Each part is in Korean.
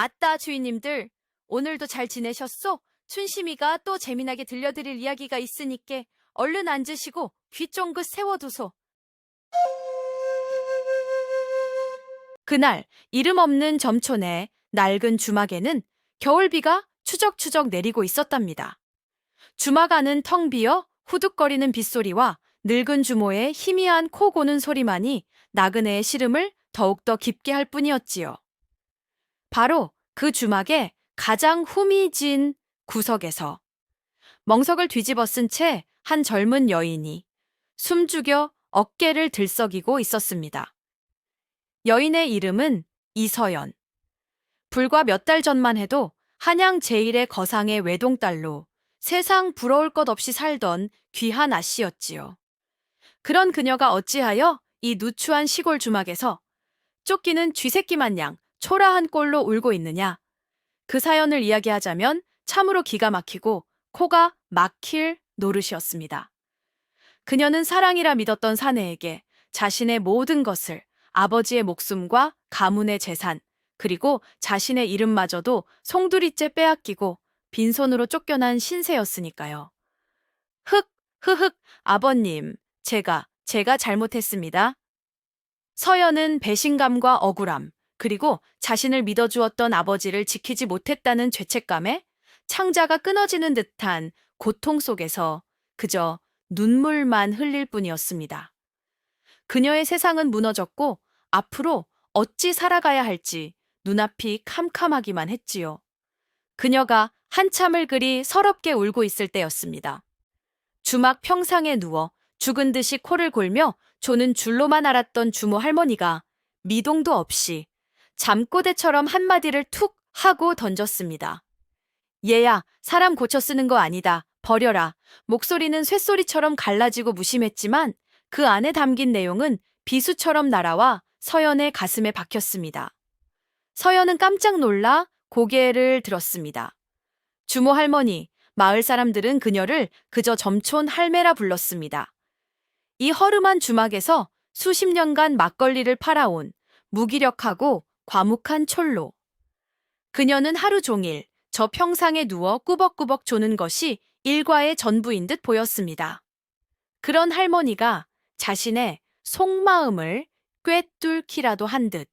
아따, 주인님들. 오늘도 잘 지내셨소? 춘심이가 또 재미나게 들려드릴 이야기가 있으니께 얼른 앉으시고 귀 쫑긋 세워두소. 그날 이름 없는 점촌의 낡은 주막에는 겨울비가 추적추적 내리고 있었답니다. 주막 안은 텅 비어 후둑거리는 빗소리와 늙은 주모의 희미한 코 고는 소리만이 나그네의 시름을 더욱더 깊게 할 뿐이었지요. 바로 그 주막의 가장 후미진 구석에서 멍석을 뒤집어 쓴 채 한 젊은 여인이 숨죽여 어깨를 들썩이고 있었습니다. 여인의 이름은 이서연. 불과 몇 달 전만 해도 한양 제1의 거상의 외동딸로 세상 부러울 것 없이 살던 귀한 아씨였지요. 그런 그녀가 어찌하여 이 누추한 시골 주막에서 쫓기는 쥐새끼 마냥 초라한 꼴로 울고 있느냐. 그 사연을 이야기하자면 참으로 기가 막히고 코가 막힐 노릇이었습니다. 그녀는 사랑이라 믿었던 사내에게 자신의 모든 것을, 아버지의 목숨과 가문의 재산, 그리고 자신의 이름마저도 송두리째 빼앗기고 빈손으로 쫓겨난 신세였으니까요. 흑, 아버님, 제가 잘못했습니다. 서연은 배신감과 억울함, 그리고 자신을 믿어주었던 아버지를 지키지 못했다는 죄책감에 창자가 끊어지는 듯한 고통 속에서 그저 눈물만 흘릴 뿐이었습니다. 그녀의 세상은 무너졌고 앞으로 어찌 살아가야 할지 눈앞이 캄캄하기만 했지요. 그녀가 한참을 그리 서럽게 울고 있을 때였습니다. 주막 평상에 누워 죽은 듯이 코를 골며 조는 줄로만 알았던 주모 할머니가 미동도 없이 잠꼬대처럼 한마디를 툭 하고 던졌습니다. 얘야, 사람 고쳐 쓰는 거 아니다. 버려라. 목소리는 쇳소리처럼 갈라지고 무심했지만 그 안에 담긴 내용은 비수처럼 날아와 서연의 가슴에 박혔습니다. 서연은 깜짝 놀라 고개를 들었습니다. 주모 할머니, 마을 사람들은 그녀를 그저 점촌 할매라 불렀습니다. 이 허름한 주막에서 수십 년간 막걸리를 팔아온 무기력하고 과묵한 촐로. 그녀는 하루 종일 저 평상에 누워 꾸벅꾸벅 조는 것이 일과의 전부인 듯 보였습니다. 그런 할머니가 자신의 속마음을 꿰뚫기라도 한 듯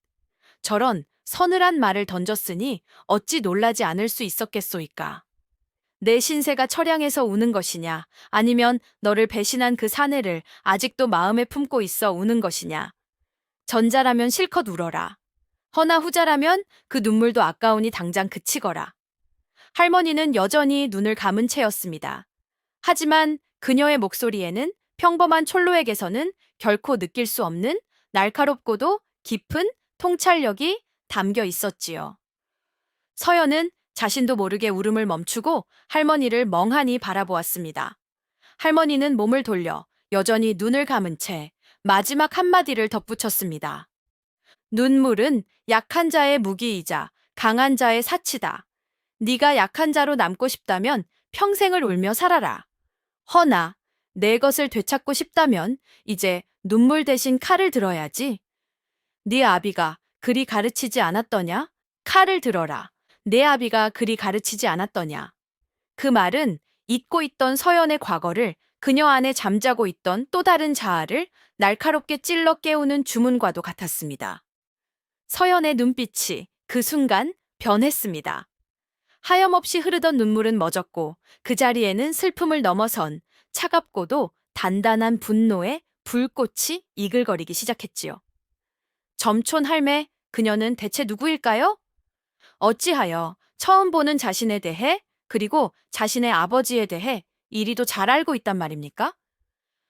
저런 서늘한 말을 던졌으니 어찌 놀라지 않을 수 있었겠소이까. 내 신세가 처량해서 우는 것이냐, 아니면 너를 배신한 그 사내를 아직도 마음에 품고 있어 우는 것이냐. 전자라면 실컷 울어라. 허나 후자라면 그 눈물도 아까우니 당장 그치거라. 할머니는 여전히 눈을 감은 채였습니다. 하지만 그녀의 목소리에는 평범한 촐로에게서는 결코 느낄 수 없는 날카롭고도 깊은 통찰력이 담겨 있었지요. 서연은 자신도 모르게 울음을 멈추고 할머니를 멍하니 바라보았습니다. 할머니는 몸을 돌려 여전히 눈을 감은 채 마지막 한마디를 덧붙였습니다. 눈물은 약한 자의 무기이자 강한 자의 사치다. 네가 약한 자로 남고 싶다면 평생을 울며 살아라. 허나 내 것을 되찾고 싶다면 이제 눈물 대신 칼을 들어야지. 네 아비가 그리 가르치지 않았더냐? 칼을 들어라. 내 아비가 그리 가르치지 않았더냐? 그 말은 잊고 있던 서연의 과거를, 그녀 안에 잠자고 있던 또 다른 자아를 날카롭게 찔러 깨우는 주문과도 같았습니다. 서연의 눈빛이 그 순간 변했습니다. 하염없이 흐르던 눈물은 멎었고 그 자리에는 슬픔을 넘어선 차갑고도 단단한 분노의 불꽃이 이글거리기 시작했지요. 점촌 할매, 그녀는 대체 누구일까요? 어찌하여 처음 보는 자신에 대해, 그리고 자신의 아버지에 대해 이리도 잘 알고 있단 말입니까?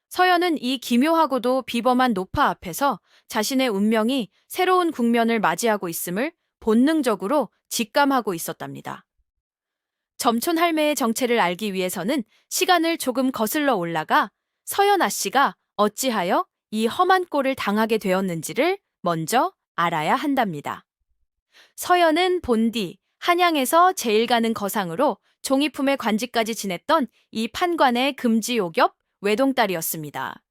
서연은 이 기묘하고도 비범한 노파 앞에서 자신의 운명이 새로운 국면을 맞이하고 있음을 본능적으로 직감하고 있었답니다. 점촌 할매의 정체를 알기 위해서는 시간을 조금 거슬러 올라가 서연 아씨가 어찌하여 이 험한 꼴을 당하게 되었는지를 먼저 알아야 한답니다. 서연은 본디 한양에서 제일 가는 거상으로 종이품의 관직까지 지냈던 이 판관의 금지옥엽 외동딸이었습니다.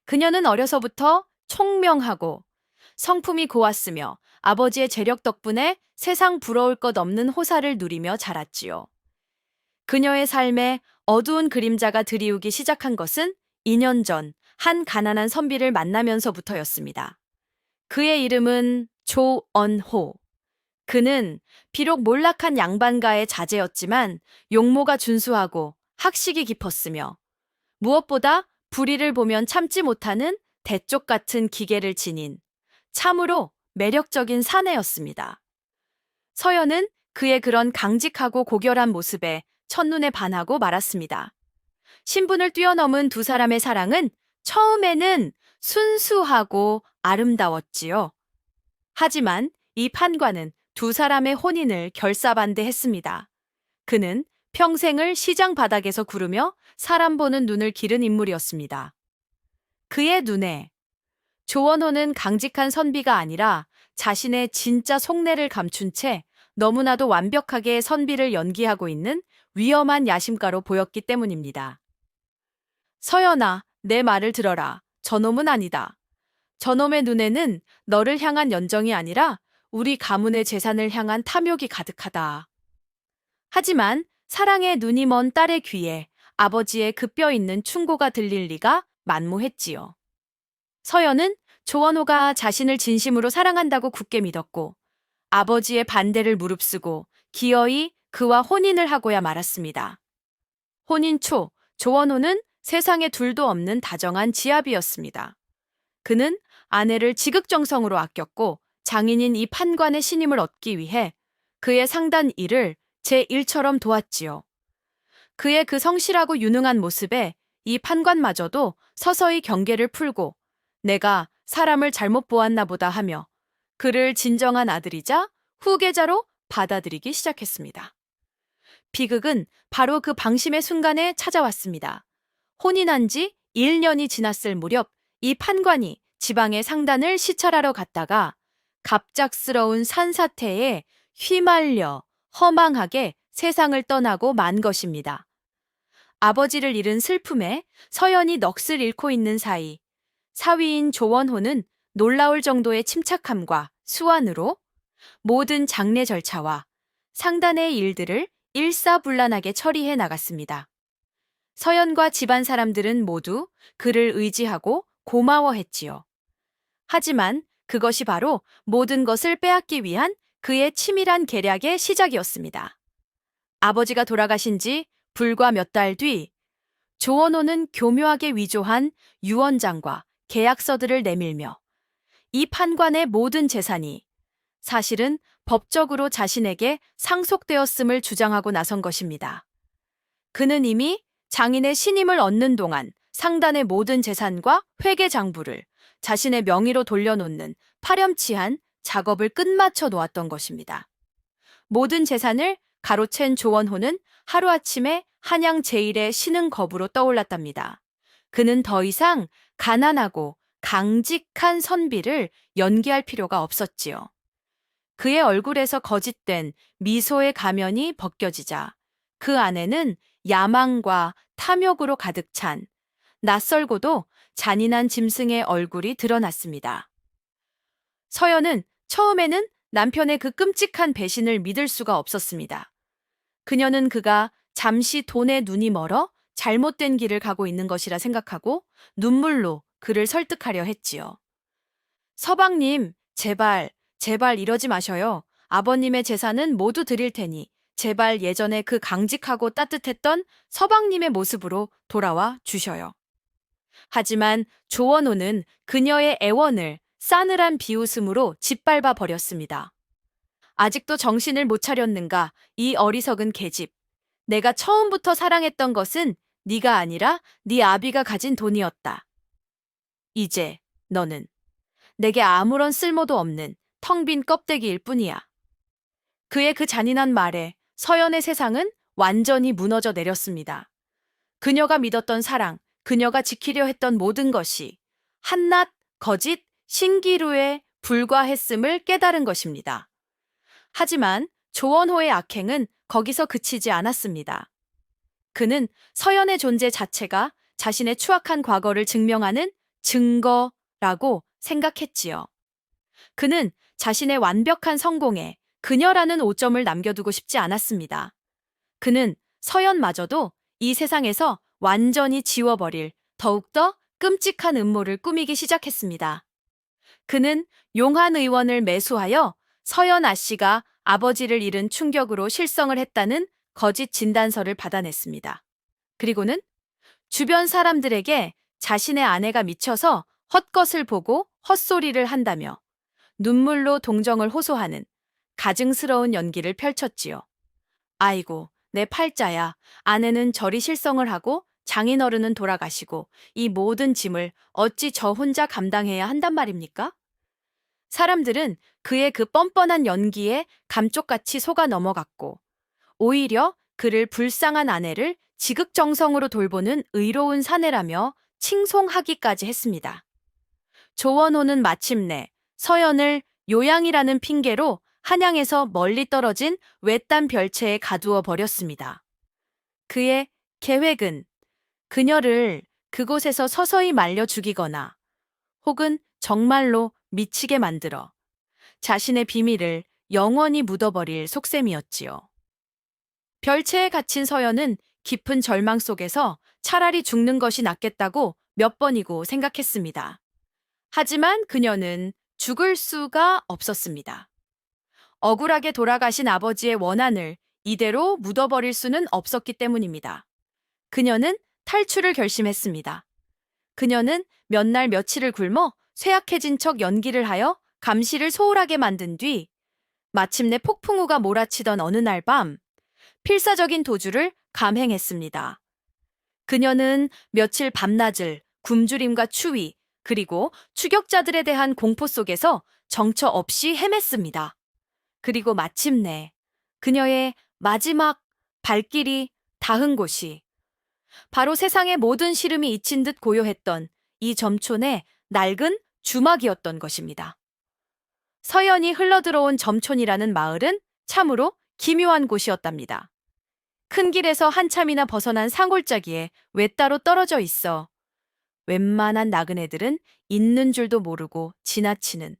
그녀는 어려서부터 총명하고 성품이 고왔으며 아버지의 재력 덕분에 세상 부러울 것 없는 호사를 누리며 자랐지요. 그녀의 삶에 어두운 그림자가 드리우기 시작한 것은 2년 전 한 가난한 선비를 만나면서부터였습니다. 그의 이름은 조언호. 그는 비록 몰락한 양반가의 자제였지만 용모가 준수하고 학식이 깊었으며 무엇보다 불의를 보면 참지 못하는 대쪽 같은 기계를 지닌 참으로 매력적인 사내였습니다. 서연은 그의 그런 강직하고 고결한 모습에 첫눈에 반하고 말았습니다. 신분을 뛰어넘은 두 사람의 사랑은 처음에는 순수하고 아름다웠지요. 하지만 이 판관은 두 사람의 혼인을 결사반대했습니다. 그는 평생을 시장 바닥에서 구르며 사람 보는 눈을 기른 인물이었습니다. 그의 눈에 조원호는 강직한 선비가 아니라 자신의 진짜 속내를 감춘 채 너무나도 완벽하게 선비를 연기하고 있는 위험한 야심가로 보였기 때문입니다. 서연아, 내 말을 들어라. 저놈은 아니다. 저놈의 눈에는 너를 향한 연정이 아니라 우리 가문의 재산을 향한 탐욕이 가득하다. 하지만 사랑의 눈이 먼 딸의 귀에 아버지의 그 뼈 있는 충고가 들릴 리가 만무했지요. 서연은 조원호가 자신을 진심으로 사랑한다고 굳게 믿었고 아버지의 반대를 무릅쓰고 기어이 그와 혼인을 하고야 말았습니다. 혼인 초 조원호는 세상에 둘도 없는 다정한 지압이었습니다. 그는 아내를 지극정성으로 아꼈고 장인인 이 판관의 신임을 얻기 위해 그의 상단 일을 제1처럼 도왔지요. 그의 그 성실하고 유능한 모습에 이 판관마저도 서서히 경계를 풀고 내가 사람을 잘못 보았나 보다 하며 그를 진정한 아들이자 후계자로 받아들이기 시작했습니다. 비극은 바로 그 방심의 순간에 찾아왔습니다. 혼인한 지 1년이 지났을 무렵 이 판관이 지방의 상단을 시찰하러 갔다가 갑작스러운 산사태에 휘말려 허망하게 세상을 떠나고 만 것입니다. 아버지를 잃은 슬픔에 서연이 넋을 잃고 있는 사이 사위인 조원호는 놀라울 정도의 침착함과 수완으로 모든 장례 절차와 상단의 일들을 일사불란하게 처리해 나갔습니다. 서연과 집안 사람들은 모두 그를 의지하고 고마워했지요. 하지만 그것이 바로 모든 것을 빼앗기 위한 그의 치밀한 계략의 시작이었습니다. 아버지가 돌아가신 지 불과 몇 달 뒤 조원호는 교묘하게 위조한 유언장과 계약서들을 내밀며 이 판관의 모든 재산이 사실은 법적으로 자신에게 상속되었음을 주장하고 나선 것입니다. 그는 이미 장인의 신임을 얻는 동안 상단의 모든 재산과 회계 장부를 자신의 명의로 돌려놓는 파렴치한 작업을 끝마쳐 놓았던 것입니다. 모든 재산을 가로챈 조원호는 하루아침에 한양 제1의 신흥겁으로 떠올랐답니다. 그는 더 이상 가난하고 강직한 선비를 연기할 필요가 없었지요. 그의 얼굴에서 거짓된 미소의 가면이 벗겨지자 그 안에는 야망과 탐욕으로 가득 찬 낯설고도 잔인한 짐승의 얼굴이 드러났습니다. 서연은 처음에는 남편의 그 끔찍한 배신을 믿을 수가 없었습니다. 그녀는 그가 잠시 돈에 눈이 멀어 잘못된 길을 가고 있는 것이라 생각하고 눈물로 그를 설득하려 했지요. 서방님, 제발 이러지 마셔요. 아버님의 재산은 모두 드릴 테니 제발 예전에 그 강직하고 따뜻했던 서방님의 모습으로 돌아와 주셔요. 하지만 조원호는 그녀의 애원을 싸늘한 비웃음으로 짓밟아 버렸습니다. 아직도 정신을 못 차렸는가, 이 어리석은 계집. 내가 처음부터 사랑했던 것은 네가 아니라 네 아비가 가진 돈이었다. 이제 너는 내게 아무런 쓸모도 없는 텅 빈 껍데기일 뿐이야. 그의 그 잔인한 말에 서연의 세상은 완전히 무너져 내렸습니다. 그녀가 믿었던 사랑, 그녀가 지키려 했던 모든 것이 한낱 거짓 신기루에 불과했음을 깨달은 것입니다. 하지만 조원호의 악행은 거기서 그치지 않았습니다. 그는 서연의 존재 자체가 자신의 추악한 과거를 증명하는 증거라고 생각했지요. 그는 자신의 완벽한 성공에 그녀라는 오점을 남겨두고 싶지 않았습니다. 그는 서연마저도 이 세상에서 완전히 지워버릴 더욱더 끔찍한 음모를 꾸미기 시작했습니다. 그는 용한 의원을 매수하여 서연 아씨가 아버지를 잃은 충격으로 실성을 했다는 거짓 진단서를 받아냈습니다. 그리고는 주변 사람들에게 자신의 아내가 미쳐서 헛것을 보고 헛소리를 한다며 눈물로 동정을 호소하는 가증스러운 연기를 펼쳤지요. 아이고, 내 팔자야. 아내는 저리 실성을 하고 장인어른은 돌아가시고 이 모든 짐을 어찌 저 혼자 감당해야 한단 말입니까? 사람들은 그의 그 뻔뻔한 연기에 감쪽같이 속아 넘어갔고 오히려 그를 불쌍한 아내를 지극정성으로 돌보는 의로운 사내라며 칭송하기까지 했습니다. 조원호는 마침내 서연을 요양이라는 핑계로 한양에서 멀리 떨어진 외딴 별채에 가두어 버렸습니다. 그의 계획은 그녀를 그곳에서 서서히 말려 죽이거나 혹은 정말로 미치게 만들어 자신의 비밀을 영원히 묻어버릴 속셈이었지요. 별채에 갇힌 서연은 깊은 절망 속에서 차라리 죽는 것이 낫겠다고 몇 번이고 생각했습니다. 하지만 그녀는 죽을 수가 없었습니다. 억울하게 돌아가신 아버지의 원한을 이대로 묻어버릴 수는 없었기 때문입니다. 그녀는 탈출을 결심했습니다. 그녀는 몇 날 며칠을 굶어 쇠약해진 척 연기를 하여 감시를 소홀하게 만든 뒤 마침내 폭풍우가 몰아치던 어느 날 밤 필사적인 도주를 감행했습니다. 그녀는 며칠 밤낮을 굶주림과 추위 그리고 추격자들에 대한 공포 속에서 정처 없이 헤맸습니다. 그리고 마침내 그녀의 마지막 발길이 닿은 곳이 바로 세상의 모든 시름이 잊힌 듯 고요했던 이 점촌의 낡은 주막이었던 것입니다. 서연이 흘러들어온 점촌이라는 마을은 참으로 기묘한 곳이었답니다. 큰 길에서 한참이나 벗어난 산골짜기에 외따로 떨어져 있어 웬만한 나그네들은 있는 줄도 모르고 지나치는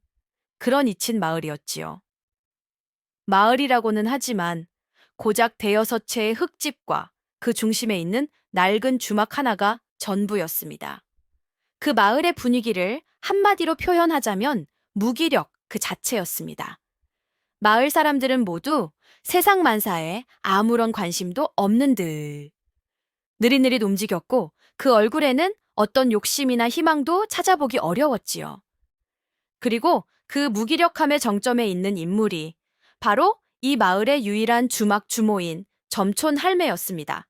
그런 잊힌 마을이었지요. 마을이라고는 하지만 고작 대여섯 채의 흙집과 그 중심에 있는 낡은 주막 하나가 전부였습니다. 그 마을의 분위기를 한마디로 표현하자면 무기력 그 자체였습니다. 마을 사람들은 모두 세상 만사에 아무런 관심도 없는 듯 느릿느릿 움직였고 그 얼굴에는 어떤 욕심이나 희망도 찾아보기 어려웠지요. 그리고 그 무기력함의 정점에 있는 인물이 바로 이 마을의 유일한 주막 주모인 점촌 할매였습니다.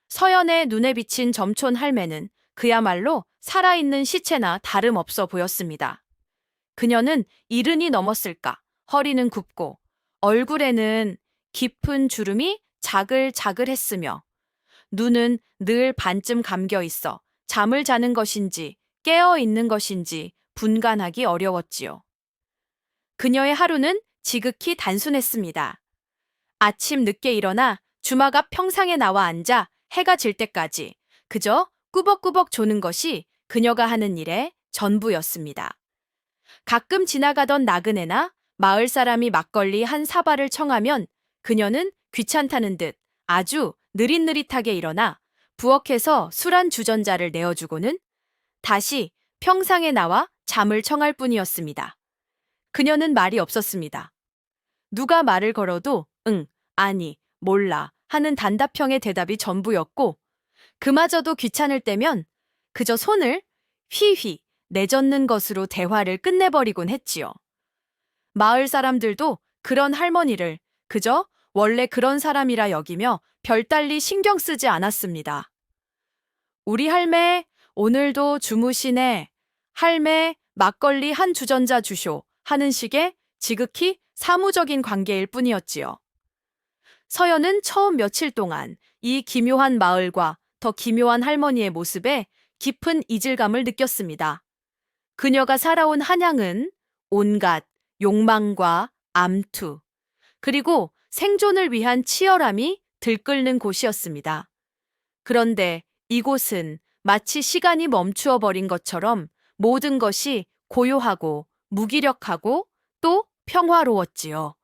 서연의 눈에 비친 점촌 할매는 그야말로 살아있는 시체나 다름없어 보였습니다. 그녀는 이른이 넘었을까, 허리는 굽고 얼굴에는 깊은 주름이 자글자글했으며 눈은 늘 반쯤 감겨 있어 잠을 자는 것인지 깨어 있는 것인지 분간하기 어려웠지요. 그녀의 하루는 지극히 단순했습니다. 아침 늦게 일어나 주막 앞 평상에 나와 앉아 해가 질 때까지 그저 꾸벅꾸벅 조는 것이 그녀가 하는 일의 전부였습니다. 가끔 지나가던 나그네나 마을 사람이 막걸리 한 사발을 청하면 그녀는 귀찮다는 듯 아주 느릿느릿하게 일어나 부엌에서 술 한 주전자를 내어주고는 다시 평상에 나와 잠을 청할 뿐이었습니다. 그녀는 말이 없었습니다. 누가 말을 걸어도 응, 아니, 몰라 하는 단답형의 대답이 전부였고 그마저도 귀찮을 때면 그저 손을 휘휘 내젓는 것으로 대화를 끝내버리곤 했지요. 마을 사람들도 그런 할머니를 그저 원래 그런 사람이라 여기며 별달리 신경 쓰지 않았습니다. 우리 할매 오늘도 주무시네. 할매 막걸리 한 주전자 주쇼 하는 식의 지극히 사무적인 관계일 뿐이었지요. 서연은 처음 며칠 동안 이 기묘한 마을과 더 기묘한 할머니의 모습에 깊은 이질감을 느꼈습니다. 그녀가 살아온 한양은 온갖 욕망과 암투, 그리고 생존을 위한 치열함이 들끓는 곳이었습니다. 그런데 이곳은 마치 시간이 멈추어 버린 것처럼 모든 것이 고요하고 무기력하고 또 평화로웠지요.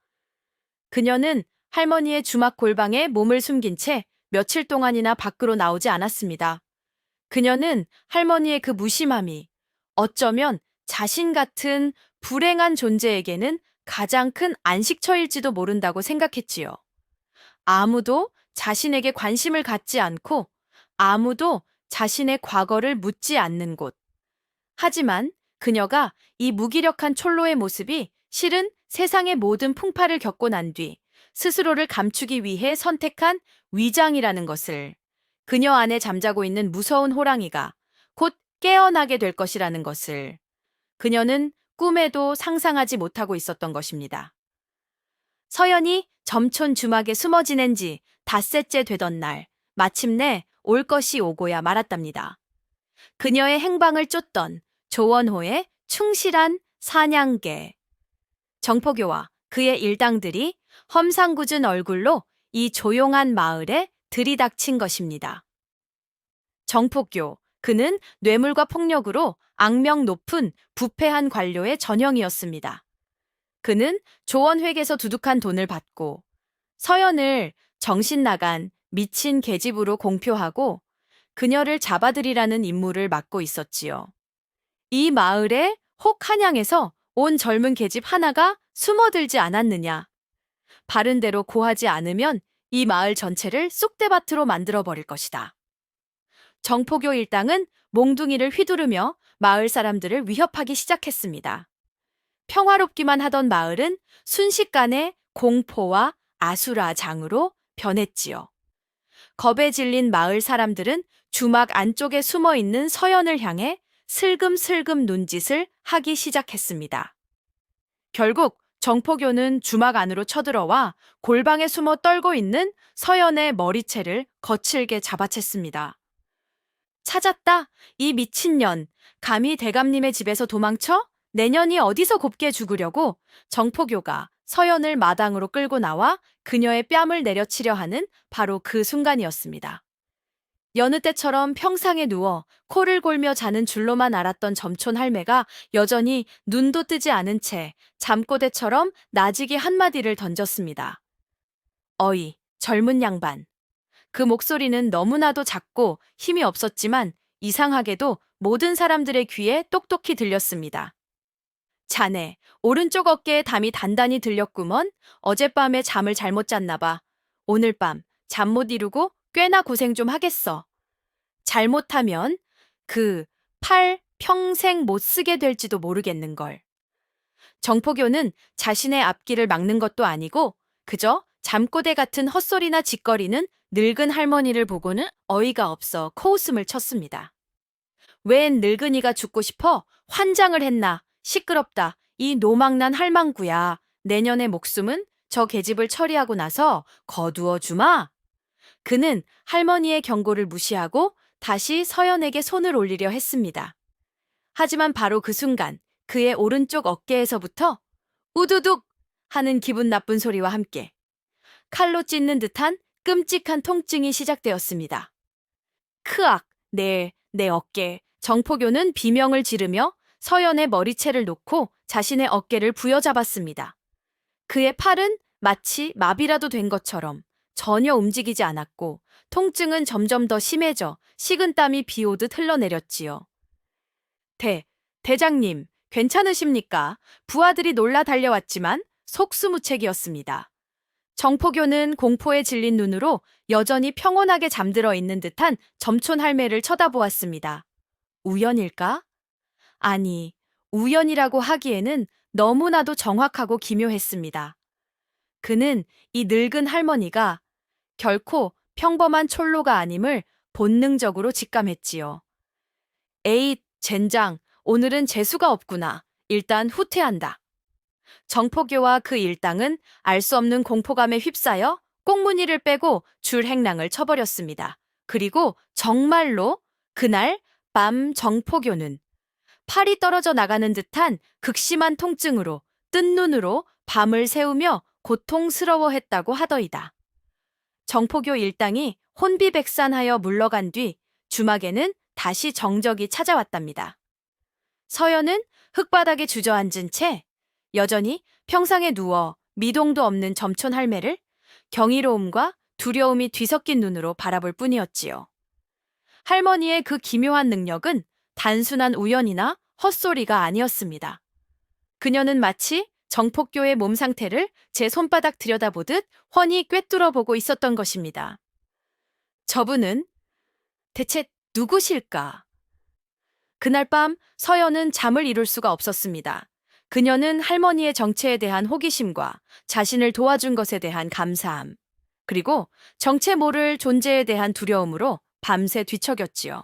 그녀는 할머니의 주막 골방에 몸을 숨긴 채 며칠 동안이나 밖으로 나오지 않았습니다. 그녀는 할머니의 그 무심함이 어쩌면 자신 같은 불행한 존재에게는 가장 큰 안식처일지도 모른다고 생각했지요. 아무도 자신에게 관심을 갖지 않고 아무도 자신의 과거를 묻지 않는 곳. 하지만 그녀가 이 무기력한 촐로의 모습이 실은 세상의 모든 풍파를 겪고 난 뒤 스스로를 감추기 위해 선택한 위장이라는 것을, 그녀 안에 잠자고 있는 무서운 호랑이가 곧 깨어나게 될 것이라는 것을 그녀는 꿈에도 상상하지 못하고 있었던 것입니다. 서연이 점촌 주막에 숨어 지낸 지 닷새째 되던 날, 마침내 올 것이 오고야 말았답니다. 그녀의 행방을 쫓던 조원호의 충실한 사냥개. 정포교와 그의 일당들이 험상궂은 얼굴로 이 조용한 마을에 들이닥친 것입니다. 정포교, 그는 뇌물과 폭력으로 악명 높은 부패한 관료의 전형이었습니다. 그는 조원회에서 두둑한 돈을 받고 서연을 정신 나간 미친 계집으로 공표하고 그녀를 잡아들이라는 임무를 맡고 있었지요. 이 마을에 혹 한양에서 온 젊은 계집 하나가 숨어들지 않았느냐. 바른 대로 고하지 않으면 이 마을 전체를 쑥대밭으로 만들어버릴 것이다. 정포교 일당은 몽둥이를 휘두르며 마을 사람들을 위협하기 시작했습니다. 평화롭기만 하던 마을은 순식간에 공포와 아수라장으로 변했지요. 겁에 질린 마을 사람들은 주막 안쪽에 숨어 있는 서연을 향해 슬금슬금 눈짓을 하기 시작했습니다. 결국 정포교는 주막 안으로 쳐들어와 골방에 숨어 떨고 있는 서연의 머리채를 거칠게 잡아챘습니다. 찾았다, 이 미친년. 감히 대감님의 집에서 도망쳐? 내년이 어디서 곱게 죽으려고? 정포교가 서연을 마당으로 끌고 나와 그녀의 뺨을 내려치려 하는 바로 그 순간이었습니다. 여느 때처럼 평상에 누워 코를 골며 자는 줄로만 알았던 점촌 할매가 여전히 눈도 뜨지 않은 채 잠꼬대처럼 나지기 한마디를 던졌습니다. 어이, 젊은 양반. 그 목소리는 너무나도 작고 힘이 없었지만 이상하게도 모든 사람들의 귀에 똑똑히 들렸습니다. 자네, 오른쪽 어깨에 담이 단단히 들렸구먼. 어젯밤에 잠을 잘못 잤나 봐. 오늘 밤 잠 못 이루고 꽤나 고생 좀 하겠어. 잘못하면 그 팔 평생 못 쓰게 될지도 모르겠는걸. 정포교는 자신의 앞길을 막는 것도 아니고 그저 잠꼬대 같은 헛소리나 짓거리는 늙은 할머니를 보고는 어이가 없어 코웃음을 쳤습니다. 웬 늙은이가 죽고 싶어? 환장을 했나? 시끄럽다. 이 노망난 할망구야. 내년의 목숨은 저 계집을 처리하고 나서 거두어 주마. 그는 할머니의 경고를 무시하고 다시 서연에게 손을 올리려 했습니다. 하지만 바로 그 순간 그의 오른쪽 어깨에서부터 우두둑 하는 기분 나쁜 소리와 함께 칼로 찢는 듯한 끔찍한 통증이 시작되었습니다. 크악, 내 어깨. 정포교는 비명을 지르며 서연의 머리채를 놓고 자신의 어깨를 부여잡았습니다. 그의 팔은 마치 마비라도 된 것처럼 전혀 움직이지 않았고 통증은 점점 더 심해져 식은땀이 비오듯 흘러내렸지요. 대장님, 괜찮으십니까? 부하들이 놀라 달려왔지만 속수무책이었습니다. 정포교는 공포에 질린 눈으로 여전히 평온하게 잠들어 있는 듯한 점촌 할매를 쳐다보았습니다. 우연일까? 아니, 우연이라고 하기에는 너무나도 정확하고 기묘했습니다. 그는 이 늙은 할머니가 결코 평범한 촐로가 아님을 본능적으로 직감했지요. 에잇, 젠장, 오늘은 재수가 없구나. 일단 후퇴한다. 정포교와 그 일당은 알 수 없는 공포감에 휩싸여 꽁무니를 빼고 줄행랑을 쳐버렸습니다. 그리고 정말로 그날 밤 정포교는 팔이 떨어져 나가는 듯한 극심한 통증으로 뜬 눈으로 밤을 새우며 고통스러워했다고 하더이다. 정포교 일당이 혼비백산하여 물러간 뒤 주막에는 다시 정적이 찾아왔답니다. 서연은 흙바닥에 주저앉은 채 여전히 평상에 누워 미동도 없는 점촌 할매를 경이로움과 두려움이 뒤섞인 눈으로 바라볼 뿐이었지요. 할머니의 그 기묘한 능력은 단순한 우연이나 헛소리가 아니었습니다. 그녀는 마치 정폭교의 몸 상태를 제 손바닥 들여다보듯 훤히 꿰뚫어 보고 있었던 것입니다. 저분은 대체 누구실까? 그날 밤 서연은 잠을 이룰 수가 없었습니다. 그녀는 할머니의 정체에 대한 호기심과 자신을 도와준 것에 대한 감사함, 그리고 정체 모를 존재에 대한 두려움으로 밤새 뒤척였지요.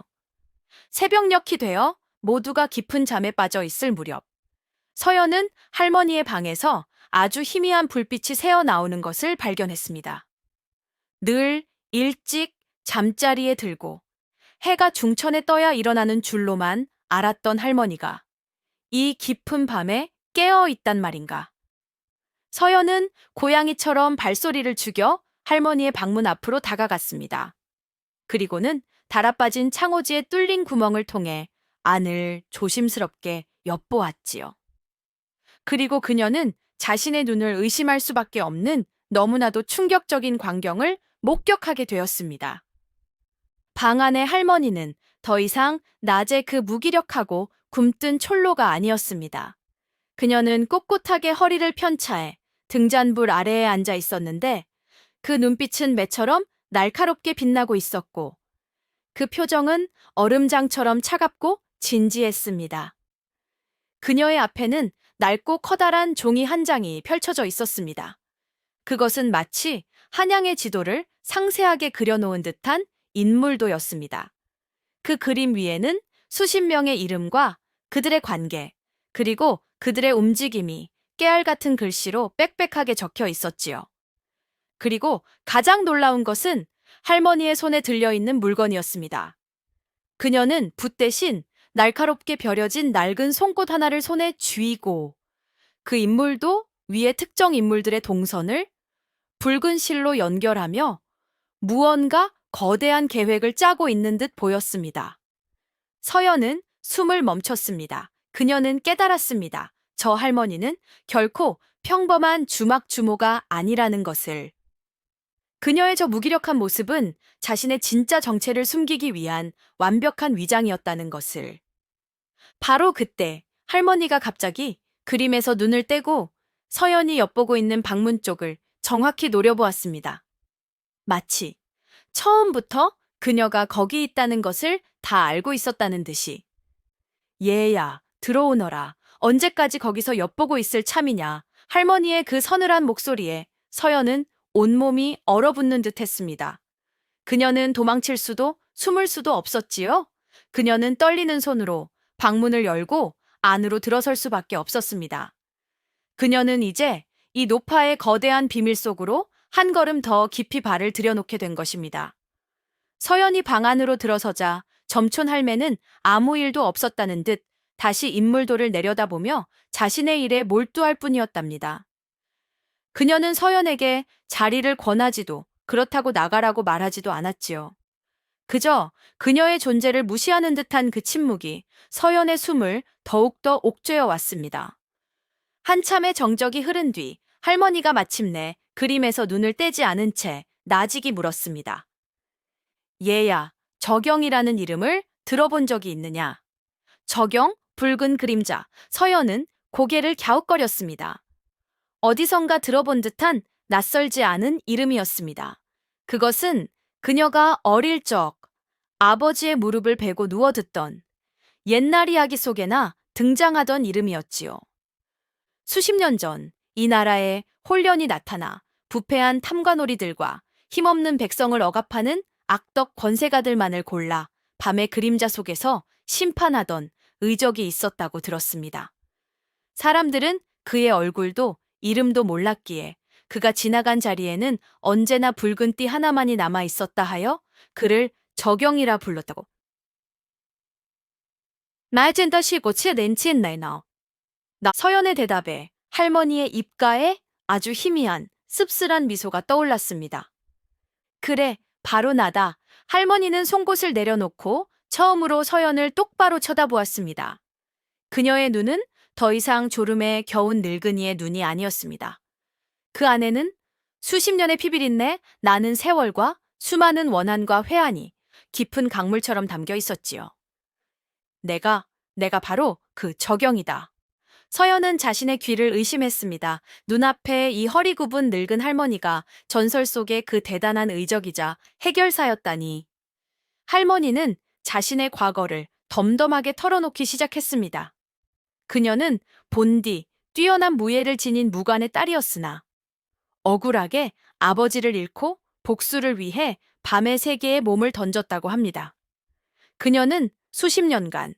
새벽녘이 되어 모두가 깊은 잠에 빠져 있을 무렵, 서연은 할머니의 방에서 아주 희미한 불빛이 새어 나오는 것을 발견했습니다. 늘 일찍 잠자리에 들고 해가 중천에 떠야 일어나는 줄로만 알았던 할머니가 이 깊은 밤에 깨어 있단 말인가. 서연은 고양이처럼 발소리를 죽여 할머니의 방문 앞으로 다가갔습니다. 그리고는 달아빠진 창호지의 뚫린 구멍을 통해 안을 조심스럽게 엿보았지요. 그리고 그녀는 자신의 눈을 의심할 수밖에 없는 너무나도 충격적인 광경을 목격하게 되었습니다. 방 안의 할머니는 더 이상 낮에 그 무기력하고 굼뜬 촐로가 아니었습니다. 그녀는 꼿꼿하게 허리를 편차해 등잔불 아래에 앉아 있었는데 그 눈빛은 매처럼 날카롭게 빛나고 있었고 그 표정은 얼음장처럼 차갑고 진지했습니다. 그녀의 앞에는 낡고 커다란 종이 한 장이 펼쳐져 있었습니다. 그것은 마치 한양의 지도를 상세하게 그려놓은 듯한 인물도였습니다. 그 그림 위에는 수십 명의 이름과 그들의 관계, 그리고 그들의 움직임이 깨알 같은 글씨로 빽빽하게 적혀 있었지요. 그리고 가장 놀라운 것은 할머니의 손에 들려있는 물건이었습니다. 그녀는 붓 대신 날카롭게 벼려진 낡은 송곳 하나를 손에 쥐고 그 인물도 위에 특정 인물들의 동선을 붉은 실로 연결하며 무언가 거대한 계획을 짜고 있는 듯 보였습니다. 서연은 숨을 멈췄습니다. 그녀는 깨달았습니다. 저 할머니는 결코 평범한 주막 주모가 아니라는 것을. 그녀의 저 무기력한 모습은 자신의 진짜 정체를 숨기기 위한 완벽한 위장이었다는 것을. 바로 그때 할머니가 갑자기 그림에서 눈을 떼고 서연이 엿보고 있는 방문 쪽을 정확히 노려보았습니다. 마치 처음부터 그녀가 거기 있다는 것을 다 알고 있었다는 듯이. 얘야, 들어오너라. 언제까지 거기서 엿보고 있을 참이냐. 할머니의 그 서늘한 목소리에 서연은 온몸이 얼어붙는 듯 했습니다. 그녀는 도망칠 수도 숨을 수도 없었지요. 그녀는 떨리는 손으로 방문을 열고 안으로 들어설 수밖에 없었습니다. 그녀는 이제 이 노파의 거대한 비밀 속으로 한 걸음 더 깊이 발을 들여놓게 된 것입니다. 서연이 방 안으로 들어서자 점촌 할매는 아무 일도 없었다는 듯 다시 인물도를 내려다보며 자신의 일에 몰두할 뿐이었답니다. 그녀는 서연에게 자리를 권하지도 그렇다고 나가라고 말하지도 않았지요. 그저 그녀의 존재를 무시하는 듯한 그 침묵이 서연의 숨을 더욱더 옥죄어 왔습니다. 한참의 정적이 흐른 뒤 할머니가 마침내 그림에서 눈을 떼지 않은 채 나직이 물었습니다. 얘야, 저경이라는 이름을 들어본 적이 있느냐? 저경, 붉은 그림자, 서연은 고개를 갸웃거렸습니다. 어디선가 들어본 듯한 낯설지 않은 이름이었습니다. 그것은 그녀가 어릴 적 아버지의 무릎을 베고 누워 듣던 옛날 이야기 속에나 등장하던 이름이었지요. 수십 년 전 이 나라에 홀련이 나타나 부패한 탐관오리들과 힘없는 백성을 억압하는 악덕 권세가들만을 골라 밤의 그림자 속에서 심판하던 의적이 있었다고 들었습니다. 사람들은 그의 얼굴도 이름도 몰랐기에 그가 지나간 자리에는 언제나 붉은 띠 하나만이 남아 있었다 하여 그를 저경이라 불렀다고. 말见的是 렌치엔나이너. 서연의 대답에 할머니의 입가에 아주 희미한 씁쓸한 미소가 떠올랐습니다. 그래, 바로 나다. 할머니는 송곳을 내려놓고 처음으로 서연을 똑바로 쳐다보았습니다. 그녀의 눈은 더 이상 졸음에 겨운 늙은이의 눈이 아니었습니다. 그 안에는 수십 년의 피비린내 나는 세월과 수많은 원한과 회한이 깊은 강물처럼 담겨 있었지요. 내가 바로 그 적영이다. 서연은 자신의 귀를 의심했습니다. 눈앞에 이 허리 굽은 늙은 할머니가 전설 속의 그 대단한 의적이자 해결사였다니. 할머니는 자신의 과거를 덤덤하게 털어놓기 시작했습니다. 그녀는 본디 뛰어난 무예를 지닌 무관의 딸이었으나 억울하게 아버지를 잃고 복수를 위해 밤의 세계에 몸을 던졌다고 합니다. 그녀는 수십 년간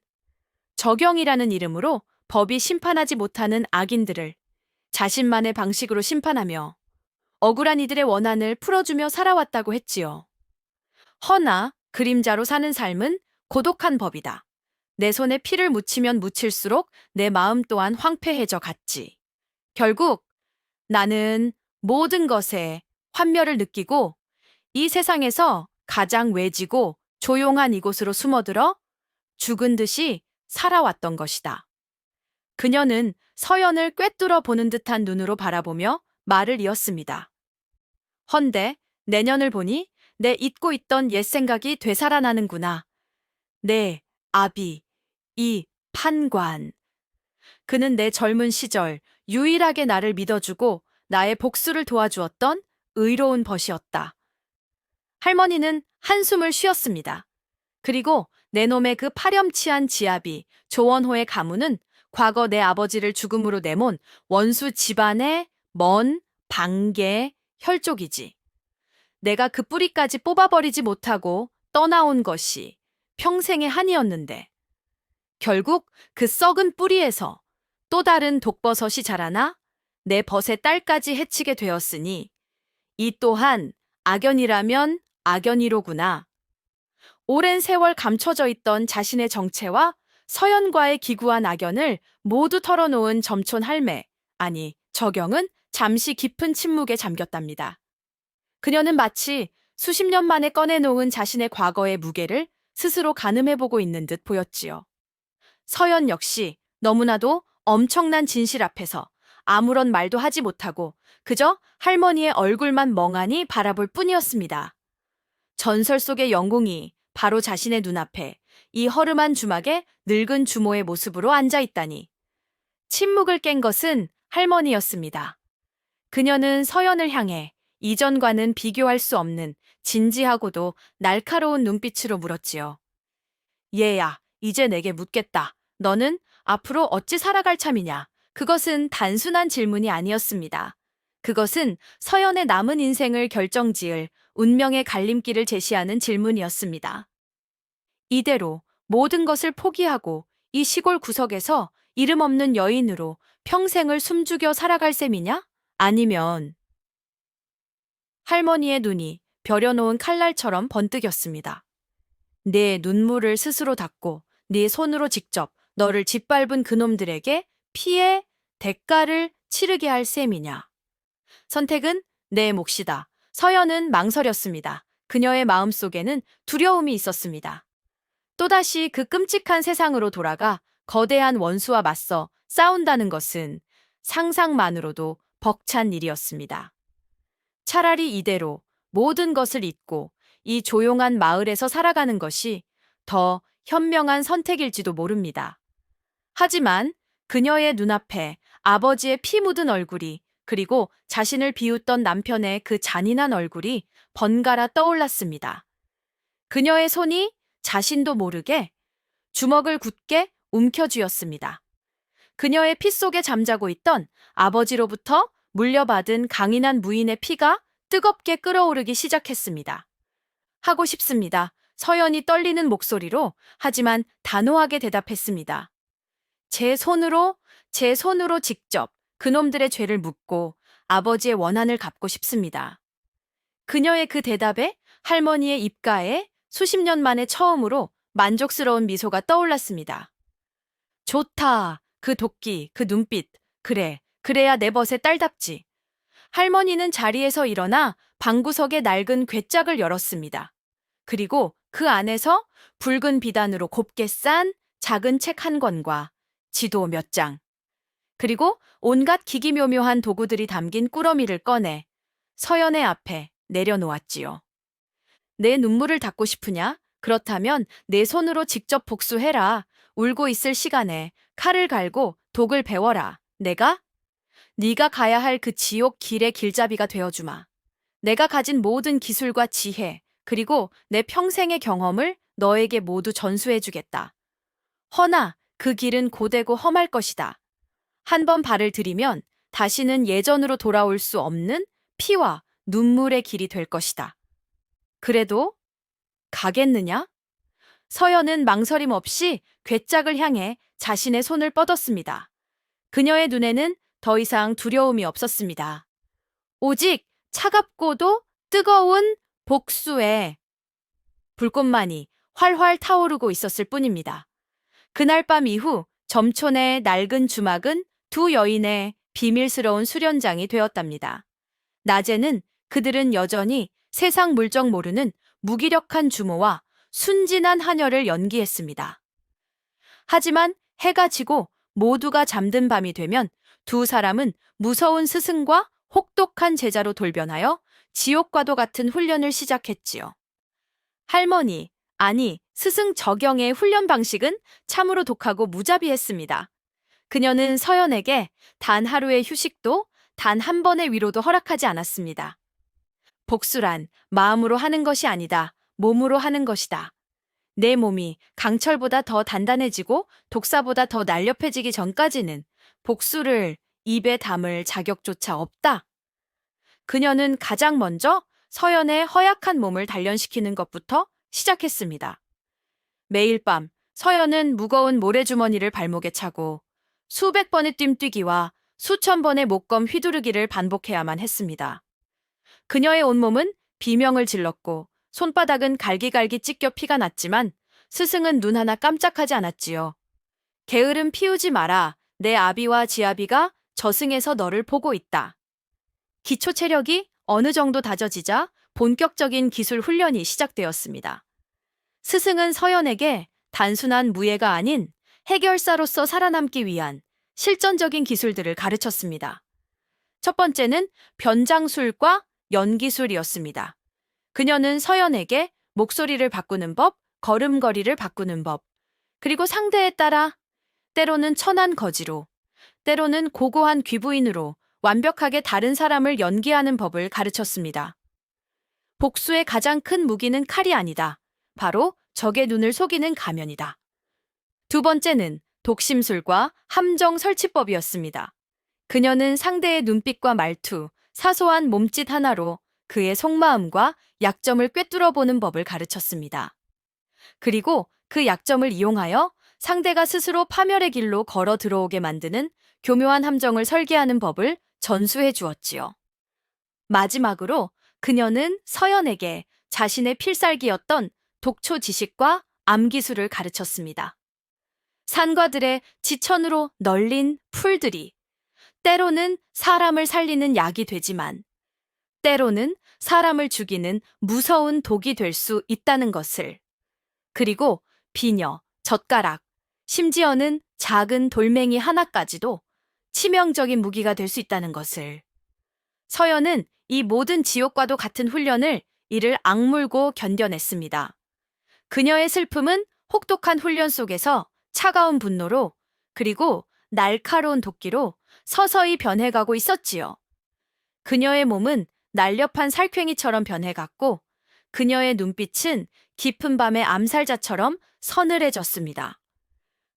적영이라는 이름으로 법이 심판하지 못하는 악인들을 자신만의 방식으로 심판하며 억울한 이들의 원한을 풀어주며 살아왔다고 했지요. 허나 그림자로 사는 삶은 고독한 법이다. 내 손에 피를 묻히면 묻힐수록 내 마음 또한 황폐해져 갔지. 결국 나는 모든 것에 환멸을 느끼고 이 세상에서 가장 외지고 조용한 이곳으로 숨어들어 죽은 듯이 살아왔던 것이다. 그녀는 서연을 꿰뚫어 보는 듯한 눈으로 바라보며 말을 이었습니다. 헌데 내년을 보니 내 잊고 있던 옛 생각이 되살아나는구나. 네, 아비, 이 판관. 그는 내 젊은 시절 유일하게 나를 믿어주고 나의 복수를 도와주었던 의로운 벗이었다. 할머니는 한숨을 쉬었습니다. 그리고 내 놈의 그 파렴치한 지아비 조원호의 가문은 과거 내 아버지를 죽음으로 내몬 원수 집안의 먼 반계 혈족이지. 내가 그 뿌리까지 뽑아버리지 못하고 떠나온 것이 평생의 한이었는데 결국 그 썩은 뿌리에서 또 다른 독버섯이 자라나 내 벗의 딸까지 해치게 되었으니 이 또한 악연이라면 악연이로구나. 오랜 세월 감춰져 있던 자신의 정체와 서연과의 기구한 악연을 모두 털어놓은 점촌 할매, 아니 적영은 잠시 깊은 침묵에 잠겼답니다. 그녀는 마치 수십 년 만에 꺼내놓은 자신의 과거의 무게를 스스로 가늠해보고 있는 듯 보였지요. 서연 역시 너무나도 엄청난 진실 앞에서 아무런 말도 하지 못하고 그저 할머니의 얼굴만 멍하니 바라볼 뿐이었습니다. 전설 속의 영웅이 바로 자신의 눈앞에 이 허름한 주막에 늙은 주모의 모습으로 앉아있다니. 침묵을 깬 것은 할머니였습니다. 그녀는 서연을 향해 이전과는 비교할 수 없는 진지하고도 날카로운 눈빛으로 물었지요. 얘야, 이제 내게 묻겠다. 너는 앞으로 어찌 살아갈 참이냐? 그것은 단순한 질문이 아니었습니다. 그것은 서연의 남은 인생을 결정지을 운명의 갈림길을 제시하는 질문이었습니다. 이대로 모든 것을 포기하고 이 시골 구석에서 이름 없는 여인으로 평생을 숨죽여 살아갈 셈이냐? 아니면 할머니의 눈이 벼려놓은 칼날처럼 번뜩였습니다. 내 눈물을 스스로 닦고 네 손으로 직접 너를 짓밟은 그놈들에게 피해 대가를 치르게 할 셈이냐. 선택은 내 몫이다. 서연은 망설였습니다. 그녀의 마음속에는 두려움이 있었습니다. 또다시 그 끔찍한 세상으로 돌아가 거대한 원수와 맞서 싸운다는 것은 상상만으로도 벅찬 일이었습니다. 차라리 이대로 모든 것을 잊고 이 조용한 마을에서 살아가는 것이 더 현명한 선택일지도 모릅니다. 하지만 그녀의 눈앞에 아버지의 피 묻은 얼굴이 그리고 자신을 비웃던 남편의 그 잔인한 얼굴이 번갈아 떠올랐습니다. 그녀의 손이 자신도 모르게 주먹을 굳게 움켜쥐었습니다. 그녀의 피 속에 잠자고 있던 아버지로부터 물려받은 강인한 무인의 피가 뜨겁게 끓어오르기 시작했습니다. 하고 싶습니다. 서연이 떨리는 목소리로 하지만 단호하게 대답했습니다. 제 손으로 직접 그놈들의 죄를 묻고 아버지의 원한을 갚고 싶습니다. 그녀의 그 대답에 할머니의 입가에 수십 년 만에 처음으로 만족스러운 미소가 떠올랐습니다. 좋다. 그 도끼, 그 눈빛. 그래야 내 벗의 딸답지. 할머니는 자리에서 일어나 방구석의 낡은 괴짝을 열었습니다. 그리고 그 안에서 붉은 비단으로 곱게 싼 작은 책 한 권과 지도 몇 장, 그리고 온갖 기기묘묘한 도구들이 담긴 꾸러미를 꺼내 서연의 앞에 내려놓았지요. 내 눈물을 닦고 싶으냐? 그렇다면 내 손으로 직접 복수해라. 울고 있을 시간에 칼을 갈고 독을 배워라. 네가 가야 할 그 지옥 길의 길잡이가 되어주마. 내가 가진 모든 기술과 지혜, 그리고 내 평생의 경험을 너에게 모두 전수해주겠다. 허나 그 길은 고되고 험할 것이다. 한 번 발을 들이면 다시는 예전으로 돌아올 수 없는 피와 눈물의 길이 될 것이다. 그래도 가겠느냐? 서연은 망설임 없이 괴짝을 향해 자신의 손을 뻗었습니다. 그녀의 눈에는 더 이상 두려움이 없었습니다. 오직 차갑고도 뜨거운 복수의 불꽃만이 활활 타오르고 있었을 뿐입니다. 그날 밤 이후 점촌의 낡은 주막은 두 여인의 비밀스러운 수련장이 되었답니다. 낮에는 그들은 여전히 세상 물정 모르는 무기력한 주모와 순진한 하녀를 연기했습니다. 하지만 해가 지고 모두가 잠든 밤이 되면 두 사람은 무서운 스승과 혹독한 제자로 돌변하여 지옥과도 같은 훈련을 시작했지요. 할머니, 아니, 스승 적영의 훈련 방식은 참으로 독하고 무자비했습니다. 그녀는 서연에게 단 하루의 휴식도 단 한 번의 위로도 허락하지 않았습니다. 복수란 마음으로 하는 것이 아니다. 몸으로 하는 것이다. 내 몸이 강철보다 더 단단해지고 독사보다 더 날렵해지기 전까지는 복수를 입에 담을 자격조차 없다. 그녀는 가장 먼저 서연의 허약한 몸을 단련시키는 것부터 시작했습니다. 매일 밤 서연은 무거운 모래주머니를 발목에 차고 수백 번의 뜀뛰기와 수천 번의 목검 휘두르기를 반복해야만 했습니다. 그녀의 온몸은 비명을 질렀고 손바닥은 갈기갈기 찢겨 피가 났지만 스승은 눈 하나 깜짝하지 않았지요. 게으름 피우지 마라. 내 아비와 지아비가 저승에서 너를 보고 있다. 기초 체력이 어느 정도 다져지자 본격적인 기술 훈련이 시작되었습니다. 스승은 서연에게 단순한 무예가 아닌 해결사로서 살아남기 위한 실전적인 기술들을 가르쳤습니다. 첫 번째는 변장술과 연기술이었습니다. 그녀는 서연에게 목소리를 바꾸는 법, 걸음걸이를 바꾸는 법, 그리고 상대에 따라 때로는 천한 거지로, 때로는 고고한 귀부인으로 완벽하게 다른 사람을 연기하는 법을 가르쳤습니다. 복수의 가장 큰 무기는 칼이 아니다. 바로 적의 눈을 속이는 가면이다. 두 번째는 독심술과 함정 설치법이었습니다. 그녀는 상대의 눈빛과 말투, 사소한 몸짓 하나로 그의 속마음과 약점을 꿰뚫어 보는 법을 가르쳤습니다. 그리고 그 약점을 이용하여 상대가 스스로 파멸의 길로 걸어 들어오게 만드는 교묘한 함정을 설계하는 법을 전수해 주었지요. 마지막으로 그녀는 서연에게 자신의 필살기였던 독초 지식과 암기술을 가르쳤습니다. 산과들의 지천으로 널린 풀들이 때로는 사람을 살리는 약이 되지만 때로는 사람을 죽이는 무서운 독이 될 수 있다는 것을, 그리고 비녀, 젓가락, 심지어는 작은 돌멩이 하나까지도 치명적인 무기가 될 수 있다는 것을. 서연은 이 모든 지옥과도 같은 훈련을 이를 악물고 견뎌냈습니다. 그녀의 슬픔은 혹독한 훈련 속에서 차가운 분노로, 그리고 날카로운 도끼로 서서히 변해가고 있었지요. 그녀의 몸은 날렵한 살쾡이처럼 변해갔고 그녀의 눈빛은 깊은 밤의 암살자처럼 서늘해졌습니다.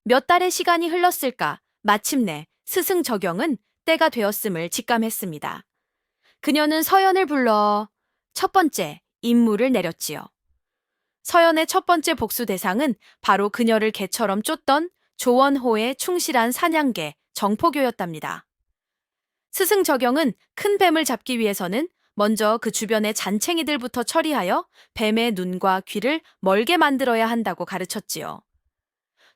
몇 달의 시간이 흘렀을까 마침내 스승 적영은 때가 되었음을 직감했습니다. 그녀는 서연을 불러 첫 번째 임무를 내렸지요. 서연의 첫 번째 복수 대상은 바로 그녀를 개처럼 쫓던 조원호의 충실한 사냥개 정포교였답니다. 스승 적영은 큰 뱀을 잡기 위해서는 먼저 그 주변의 잔챙이들부터 처리하여 뱀의 눈과 귀를 멀게 만들어야 한다고 가르쳤지요.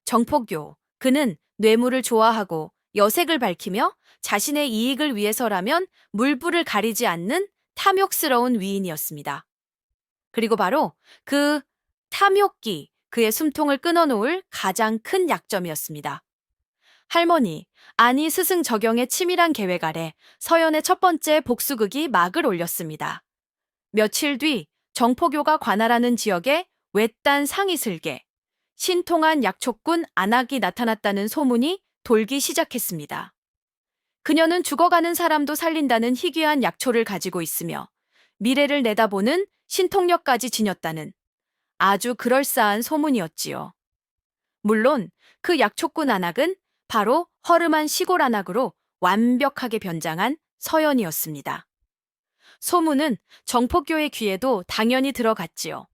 정포교, 그는 뇌물을 좋아하고 여색을 밝히며 자신의 이익을 위해서라면 물불을 가리지 않는 탐욕스러운 위인이었습니다. 그리고 바로 그 탐욕기, 그의 숨통을 끊어놓을 가장 큰 약점이었습니다. 할머니, 아니 스승 적용의 치밀한 계획 아래 서연의 첫 번째 복수극이 막을 올렸습니다. 며칠 뒤 정포교가 관할하는 지역에 외딴 상이슬계, 신통한 약초꾼 안악이 나타났다는 소문이 돌기 시작했습니다. 그녀는 죽어가는 사람도 살린다는 희귀한 약초를 가지고 있으며 미래를 내다보는 신통력까지 지녔다는 아주 그럴싸한 소문이었지요. 물론 그 약초꾼 안악은 바로 허름한 시골 안악으로 완벽하게 변장한 서연이었습니다. 소문은 정포교의 귀에도 당연히 들어갔지요.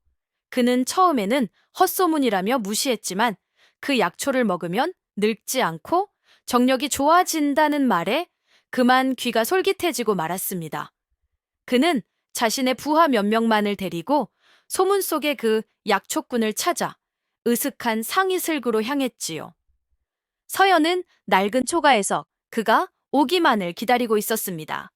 그는 처음에는 헛소문이라며 무시했지만 그 약초를 먹으면 늙지 않고 정력이 좋아진다는 말에 그만 귀가 솔깃해지고 말았습니다. 그는 자신의 부하 몇 명만을 데리고 소문 속의 그 약초꾼을 찾아 으슥한 상이슬구로 향했지요. 서연은 낡은 초가에서 그가 오기만을 기다리고 있었습니다.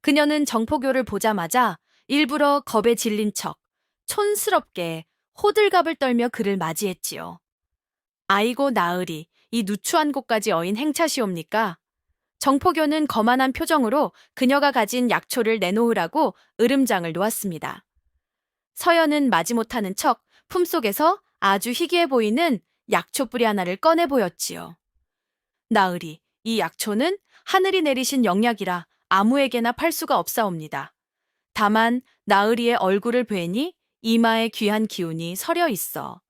그녀는 정포교를 보자마자 일부러 겁에 질린 척 촌스럽게 호들갑을 떨며 그를 맞이했지요. 아이고 나으리, 이 누추한 곳까지 어인 행차시옵니까? 정포교는 거만한 표정으로 그녀가 가진 약초를 내놓으라고 으름장을 놓았습니다. 서연은 마지못하는 척 품속에서 아주 희귀해 보이는 약초 뿌리 하나를 꺼내 보였지요. 나으리, 이 약초는 하늘이 내리신 영약이라 아무에게나 팔 수가 없사옵니다. 다만 나으리의 얼굴을 뵈니 이마에 귀한 기운이 서려 있어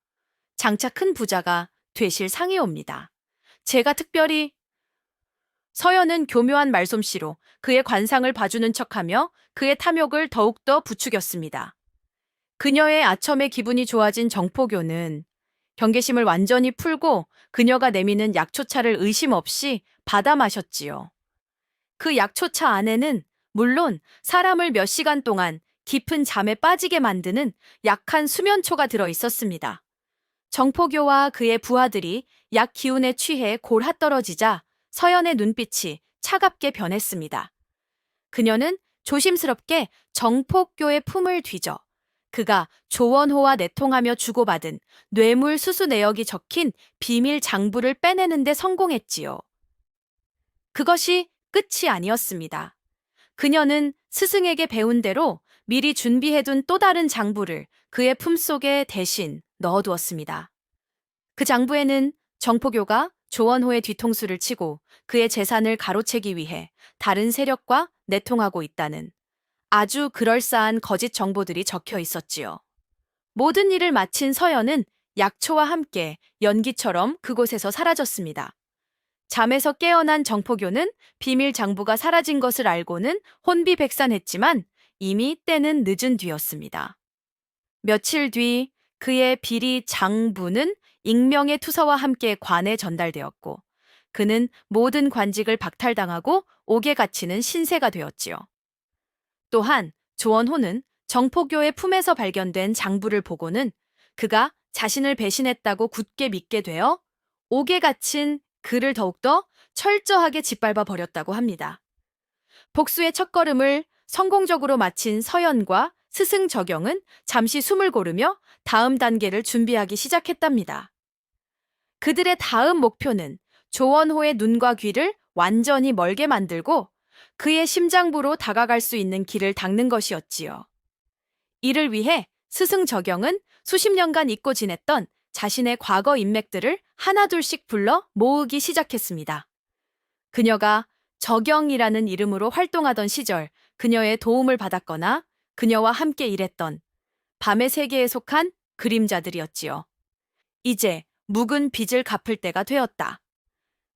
장차 큰 부자가 되실 상이옵니다. 제가 특별히 서연은 교묘한 말솜씨로 그의 관상을 봐주는 척하며 그의 탐욕을 더욱더 부추겼습니다. 그녀의 아첨의 기분이 좋아진 정포교는 경계심을 완전히 풀고 그녀가 내미는 약초차를 의심 없이 받아 마셨지요. 그 약초차 안에는 물론 사람을 몇 시간 동안 깊은 잠에 빠지게 만드는 약한 수면초가 들어 있었습니다. 정포교와 그의 부하들이 약 기운에 취해 골아떨어지자 서연의 눈빛이 차갑게 변했습니다. 그녀는 조심스럽게 정포교의 품을 뒤져 그가 조원호와 내통하며 주고받은 뇌물 수수 내역이 적힌 비밀 장부를 빼내는 데 성공했지요. 그것이 끝이 아니었습니다. 그녀는 스승에게 배운 대로 미리 준비해둔 또 다른 장부를 그의 품속에 대신 넣어두었습니다. 그 장부에는 정포교가 조원호의 뒤통수를 치고 그의 재산을 가로채기 위해 다른 세력과 내통하고 있다는 아주 그럴싸한 거짓 정보들이 적혀 있었지요. 모든 일을 마친 서연은 약초와 함께 연기처럼 그곳에서 사라졌습니다. 잠에서 깨어난 정포교는 비밀 장부가 사라진 것을 알고는 혼비백산했지만 이미 때는 늦은 뒤였습니다. 며칠 뒤 그의 비리 장부는 익명의 투서와 함께 관에 전달되었고 그는 모든 관직을 박탈당하고 옥에 갇히는 신세가 되었지요. 또한 조원호는 정포교의 품에서 발견된 장부를 보고는 그가 자신을 배신했다고 굳게 믿게 되어 옥에 갇힌 그를 더욱더 철저하게 짓밟아 버렸다고 합니다. 복수의 첫걸음을 성공적으로 마친 서연과 스승 적영은 잠시 숨을 고르며 다음 단계를 준비하기 시작했답니다. 그들의 다음 목표는 조원호의 눈과 귀를 완전히 멀게 만들고 그의 심장부로 다가갈 수 있는 길을 닦는 것이었지요. 이를 위해 스승 적영은 수십 년간 잊고 지냈던 자신의 과거 인맥들을 하나둘씩 불러 모으기 시작했습니다. 그녀가 적영이라는 이름으로 활동하던 시절 그녀의 도움을 받았거나 그녀와 함께 일했던 밤의 세계에 속한 그림자들이었지요. 이제 묵은 빚을 갚을 때가 되었다.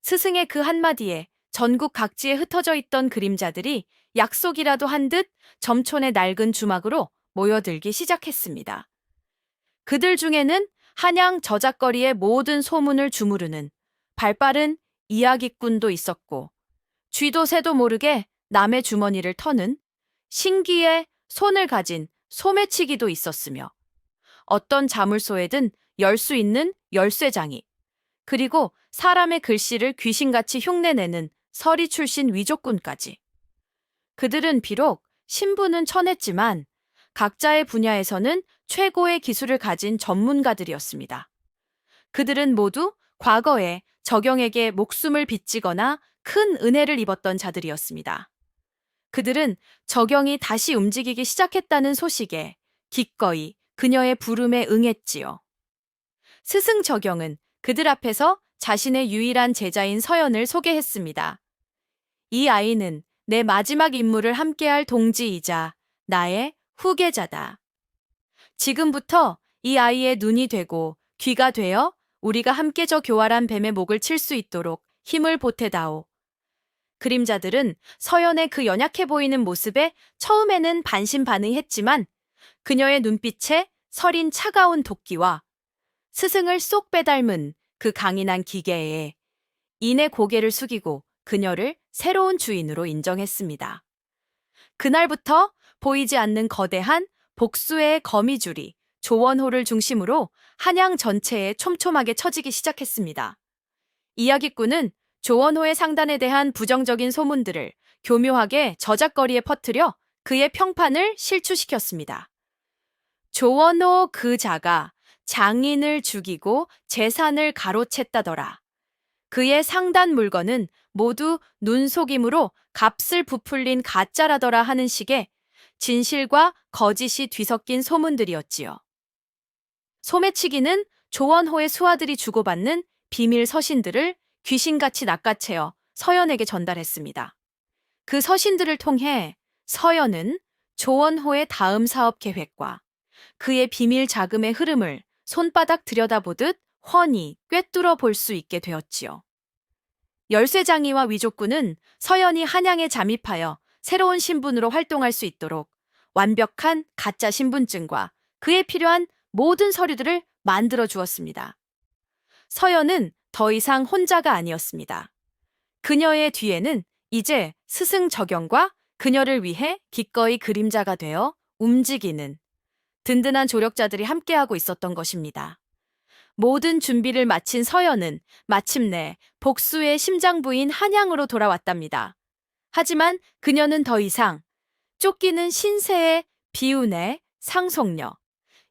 스승의 그 한마디에 전국 각지에 흩어져 있던 그림자들이 약속이라도 한 듯 점촌의 낡은 주막으로 모여들기 시작했습니다. 그들 중에는 한양 저작거리의 모든 소문을 주무르는 발빠른 이야기꾼도 있었고 쥐도 새도 모르게 남의 주머니를 터는 신기의 손을 가진 소매치기도 있었으며 어떤 자물쇠에든 열 수 있는 열쇠장이 그리고 사람의 글씨를 귀신같이 흉내내는 서리 출신 위족군까지. 그들은 비록 신분은 천했지만 각자의 분야에서는 최고의 기술을 가진 전문가들이었습니다. 그들은 모두 과거에 적영에게 목숨을 빚지거나 큰 은혜를 입었던 자들이었습니다. 그들은 적영이 다시 움직이기 시작했다는 소식에 기꺼이 그녀의 부름에 응했지요. 스승 적영은 그들 앞에서 자신의 유일한 제자인 서연을 소개했습니다. 이 아이는 내 마지막 임무를 함께할 동지이자 나의 후계자다. 지금부터 이 아이의 눈이 되고 귀가 되어 우리가 함께 저 교활한 뱀의 목을 칠 수 있도록 힘을 보태다오. 그림자들은 서연의 그 연약해 보이는 모습에 처음에는 반신반의했지만 그녀의 눈빛에 서린 차가운 도끼와 스승을 쏙 빼닮은 그 강인한 기계에 이내 고개를 숙이고 그녀를 새로운 주인으로 인정했습니다. 그날부터 보이지 않는 거대한 복수의 거미줄이 조원호를 중심으로 한양 전체에 촘촘하게 쳐지기 시작했습니다. 이야기꾼은 조원호의 상단에 대한 부정적인 소문들을 교묘하게 저작거리에 퍼뜨려 그의 평판을 실추시켰습니다. 조원호 그 자가 장인을 죽이고 재산을 가로챘다더라. 그의 상단 물건은 모두 눈속임으로 값을 부풀린 가짜라더라 하는 식의 진실과 거짓이 뒤섞인 소문들이었지요. 소매치기는 조원호의 수하들이 주고받는 비밀 서신들을 귀신같이 낚아채어 서연에게 전달했습니다. 그 서신들을 통해 서연은 조원호의 다음 사업 계획과 그의 비밀 자금의 흐름을 손바닥 들여다보듯 훤히 꿰뚫어 볼 수 있게 되었지요. 열쇠장이와 위족군은 서연이 한양에 잠입하여 새로운 신분으로 활동할 수 있도록 완벽한 가짜 신분증과 그에 필요한 모든 서류들을 만들어 주었습니다. 서연은 더 이상 혼자가 아니었습니다. 그녀의 뒤에는 이제 스승 적영과 그녀를 위해 기꺼이 그림자가 되어 움직이는 든든한 조력자들이 함께하고 있었던 것입니다. 모든 준비를 마친 서연은 마침내 복수의 심장부인 한양으로 돌아왔답니다. 하지만 그녀는 더 이상 쫓기는 신세의 비운의 상속녀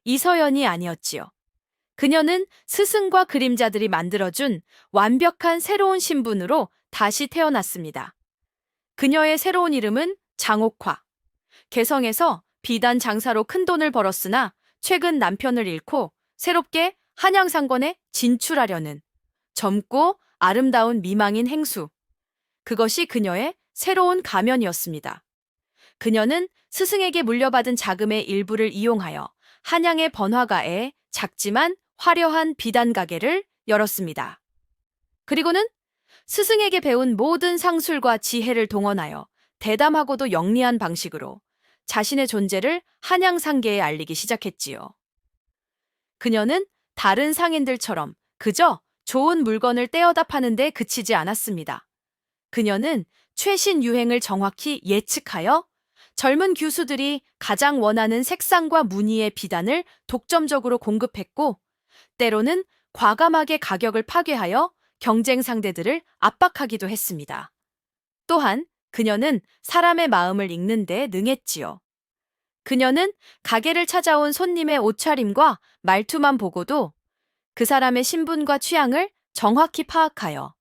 이서연이 아니었지요. 그녀는 스승과 그림자들이 만들어준 완벽한 새로운 신분으로 다시 태어났습니다. 그녀의 새로운 이름은 장옥화. 개성에서 비단 장사로 큰 돈을 벌었으나 최근 남편을 잃고 새롭게 한양상권에 진출하려는 젊고 아름다운 미망인 행수. 그것이 그녀의 새로운 가면이었습니다. 그녀는 스승에게 물려받은 자금의 일부를 이용하여 한양의 번화가에 작지만 화려한 비단 가게를 열었습니다. 그리고는 스승에게 배운 모든 상술과 지혜를 동원하여 대담하고도 영리한 방식으로 자신의 존재를 한양 상계에 알리기 시작했지요. 그녀는 다른 상인들처럼 그저 좋은 물건을 떼어다 파는 데 그치지 않았습니다. 그녀는 최신 유행을 정확히 예측하여 젊은 교수들이 가장 원하는 색상과 무늬의 비단을 독점적으로 공급했고, 때로는 과감하게 가격을 파괴하여 경쟁 상대들을 압박하기도 했습니다. 또한 그녀는 사람의 마음을 읽는 데 능했지요. 그녀는 가게를 찾아온 손님의 옷차림과 말투만 보고도 그 사람의 신분과 취향을 정확히 파악하여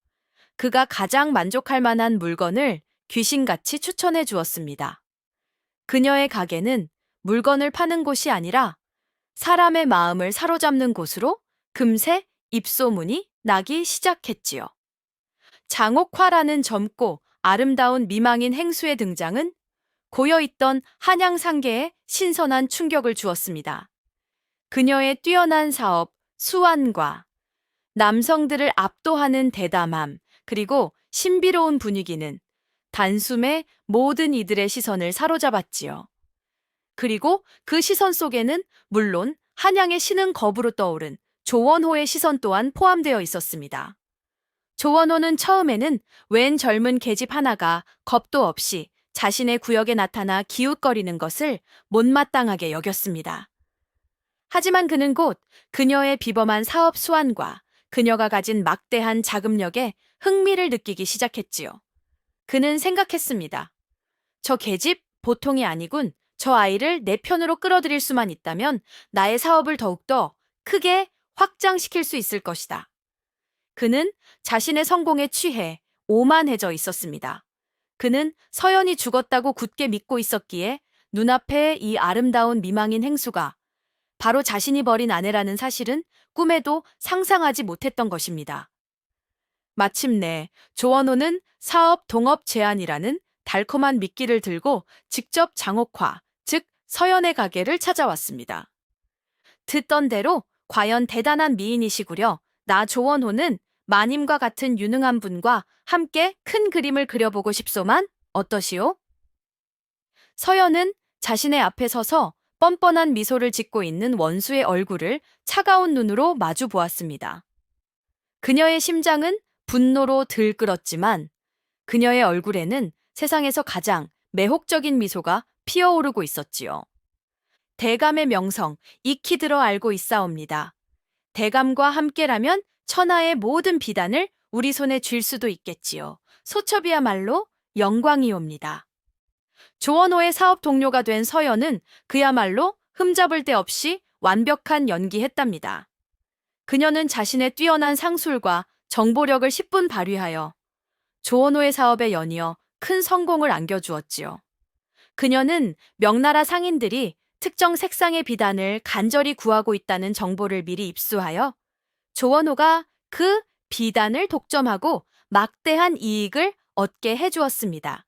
그가 가장 만족할 만한 물건을 귀신같이 추천해 주었습니다. 그녀의 가게는 물건을 파는 곳이 아니라 사람의 마음을 사로잡는 곳으로 금세 입소문이 나기 시작했지요. 장옥화라는 젊고 아름다운 미망인 행수의 등장은 고여있던 한양 상계에 신선한 충격을 주었습니다. 그녀의 뛰어난 사업, 수완과 남성들을 압도하는 대담함, 그리고 신비로운 분위기는 단숨에 모든 이들의 시선을 사로잡았지요. 그리고 그 시선 속에는 물론 한양의 신흥 거부로 떠오른 조원호의 시선 또한 포함되어 있었습니다. 조원호는 처음에는 웬 젊은 계집 하나가 겁도 없이 자신의 구역에 나타나 기웃거리는 것을 못마땅하게 여겼습니다. 하지만 그는 곧 그녀의 비범한 사업 수완과 그녀가 가진 막대한 자금력에 흥미를 느끼기 시작했지요. 그는 생각했습니다. 저 계집 보통이 아니군. 저 아이를 내 편으로 끌어들일 수만 있다면 나의 사업을 더욱더 크게 확장시킬 수 있을 것이다. 그는 자신의 성공에 취해 오만해져 있었습니다. 그는 서연이 죽었다고 굳게 믿고 있었기에 눈앞에 이 아름다운 미망인 행수가 바로 자신이 버린 아내라는 사실은 꿈에도 상상하지 못했던 것입니다. 마침내 조원호는 사업 동업 제안이라는 달콤한 미끼를 들고 직접 장옥화, 즉 서연의 가게를 찾아왔습니다. 듣던 대로 과연 대단한 미인이시구려. 나 조원호는 마님과 같은 유능한 분과 함께 큰 그림을 그려보고 싶소만 어떠시오? 서연은 자신의 앞에 서서 뻔뻔한 미소를 짓고 있는 원수의 얼굴을 차가운 눈으로 마주 보았습니다. 그녀의 심장은 분노로 들끓었지만 그녀의 얼굴에는 세상에서 가장 매혹적인 미소가 피어오르고 있었지요. 대감의 명성 익히 들어 알고 있사옵니다. 대감과 함께라면 천하의 모든 비단을 우리 손에 쥘 수도 있겠지요. 소첩이야말로 영광이옵니다. 조원호의 사업 동료가 된 서연은 그야말로 흠잡을 데 없이 완벽한 연기했답니다. 그녀는 자신의 뛰어난 상술과 정보력을 10분 발휘하여 조원호의 사업에 연이어 큰 성공을 안겨주었지요. 그녀는 명나라 상인들이 특정 색상의 비단을 간절히 구하고 있다는 정보를 미리 입수하여 조원호가 그 비단을 독점하고 막대한 이익을 얻게 해주었습니다.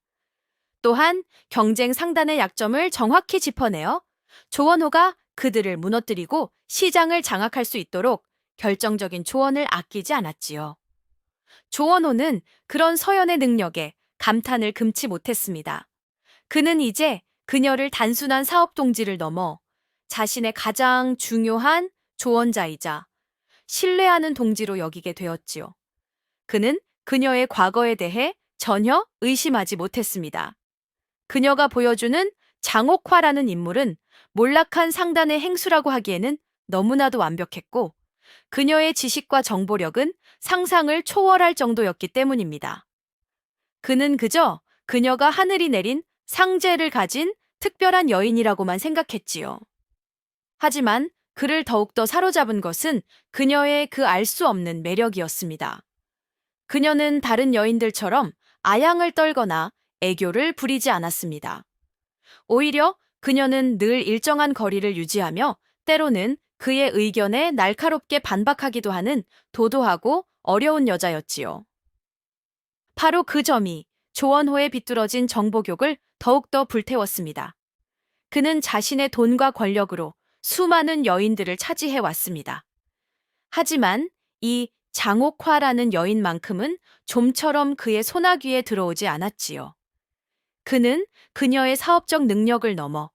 또한 경쟁 상단의 약점을 정확히 짚어내어 조원호가 그들을 무너뜨리고 시장을 장악할 수 있도록 결정적인 조언을 아끼지 않았지요. 조원호는 그런 서연의 능력에 감탄을 금치 못했습니다. 그는 이제 그녀를 단순한 사업 동지를 넘어 자신의 가장 중요한 조언자이자 신뢰하는 동지로 여기게 되었지요. 그는 그녀의 과거에 대해 전혀 의심하지 못했습니다. 그녀가 보여주는 장옥화라는 인물은 몰락한 상단의 행수라고 하기에는 너무나도 완벽했고 그녀의 지식과 정보력은 상상을 초월할 정도였기 때문입니다. 그는 그저 그녀가 하늘이 내린 상제를 가진 특별한 여인이라고만 생각했지요. 하지만 그를 더욱더 사로잡은 것은 그녀의 그 알 수 없는 매력이었습니다. 그녀는 다른 여인들처럼 아양을 떨거나 애교를 부리지 않았습니다. 오히려 그녀는 늘 일정한 거리를 유지하며 때로는 그의 의견에 날카롭게 반박하기도 하는 도도하고 어려운 여자였지요. 바로 그 점이 조원호의 비뚤어진 정보욕을 더욱더 불태웠습니다. 그는 자신의 돈과 권력으로 수많은 여인들을 차지해 왔습니다. 하지만 이 장옥화라는 여인만큼은 좀처럼 그의 소나귀에 들어오지 않았지요. 그는 그녀의 사업적 능력을 넘어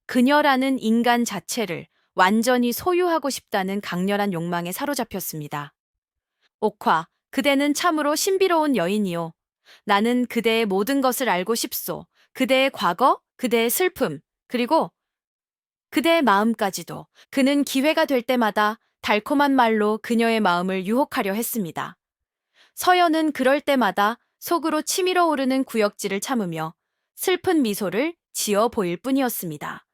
그녀라는 인간 자체를 완전히 소유하고 싶다는 강렬한 욕망에 사로잡혔습니다. 옥화, 그대는 참으로 신비로운 여인이요. 나는 그대의 모든 것을 알고 싶소. 그대의 과거, 그대의 슬픔, 그리고 그대의 마음까지도. 그는 기회가 될 때마다 달콤한 말로 그녀의 마음을 유혹하려 했습니다. 서연은 그럴 때마다 속으로 치밀어 오르는 구역질을 참으며 슬픈 미소를 지어 보일 뿐이었습니다.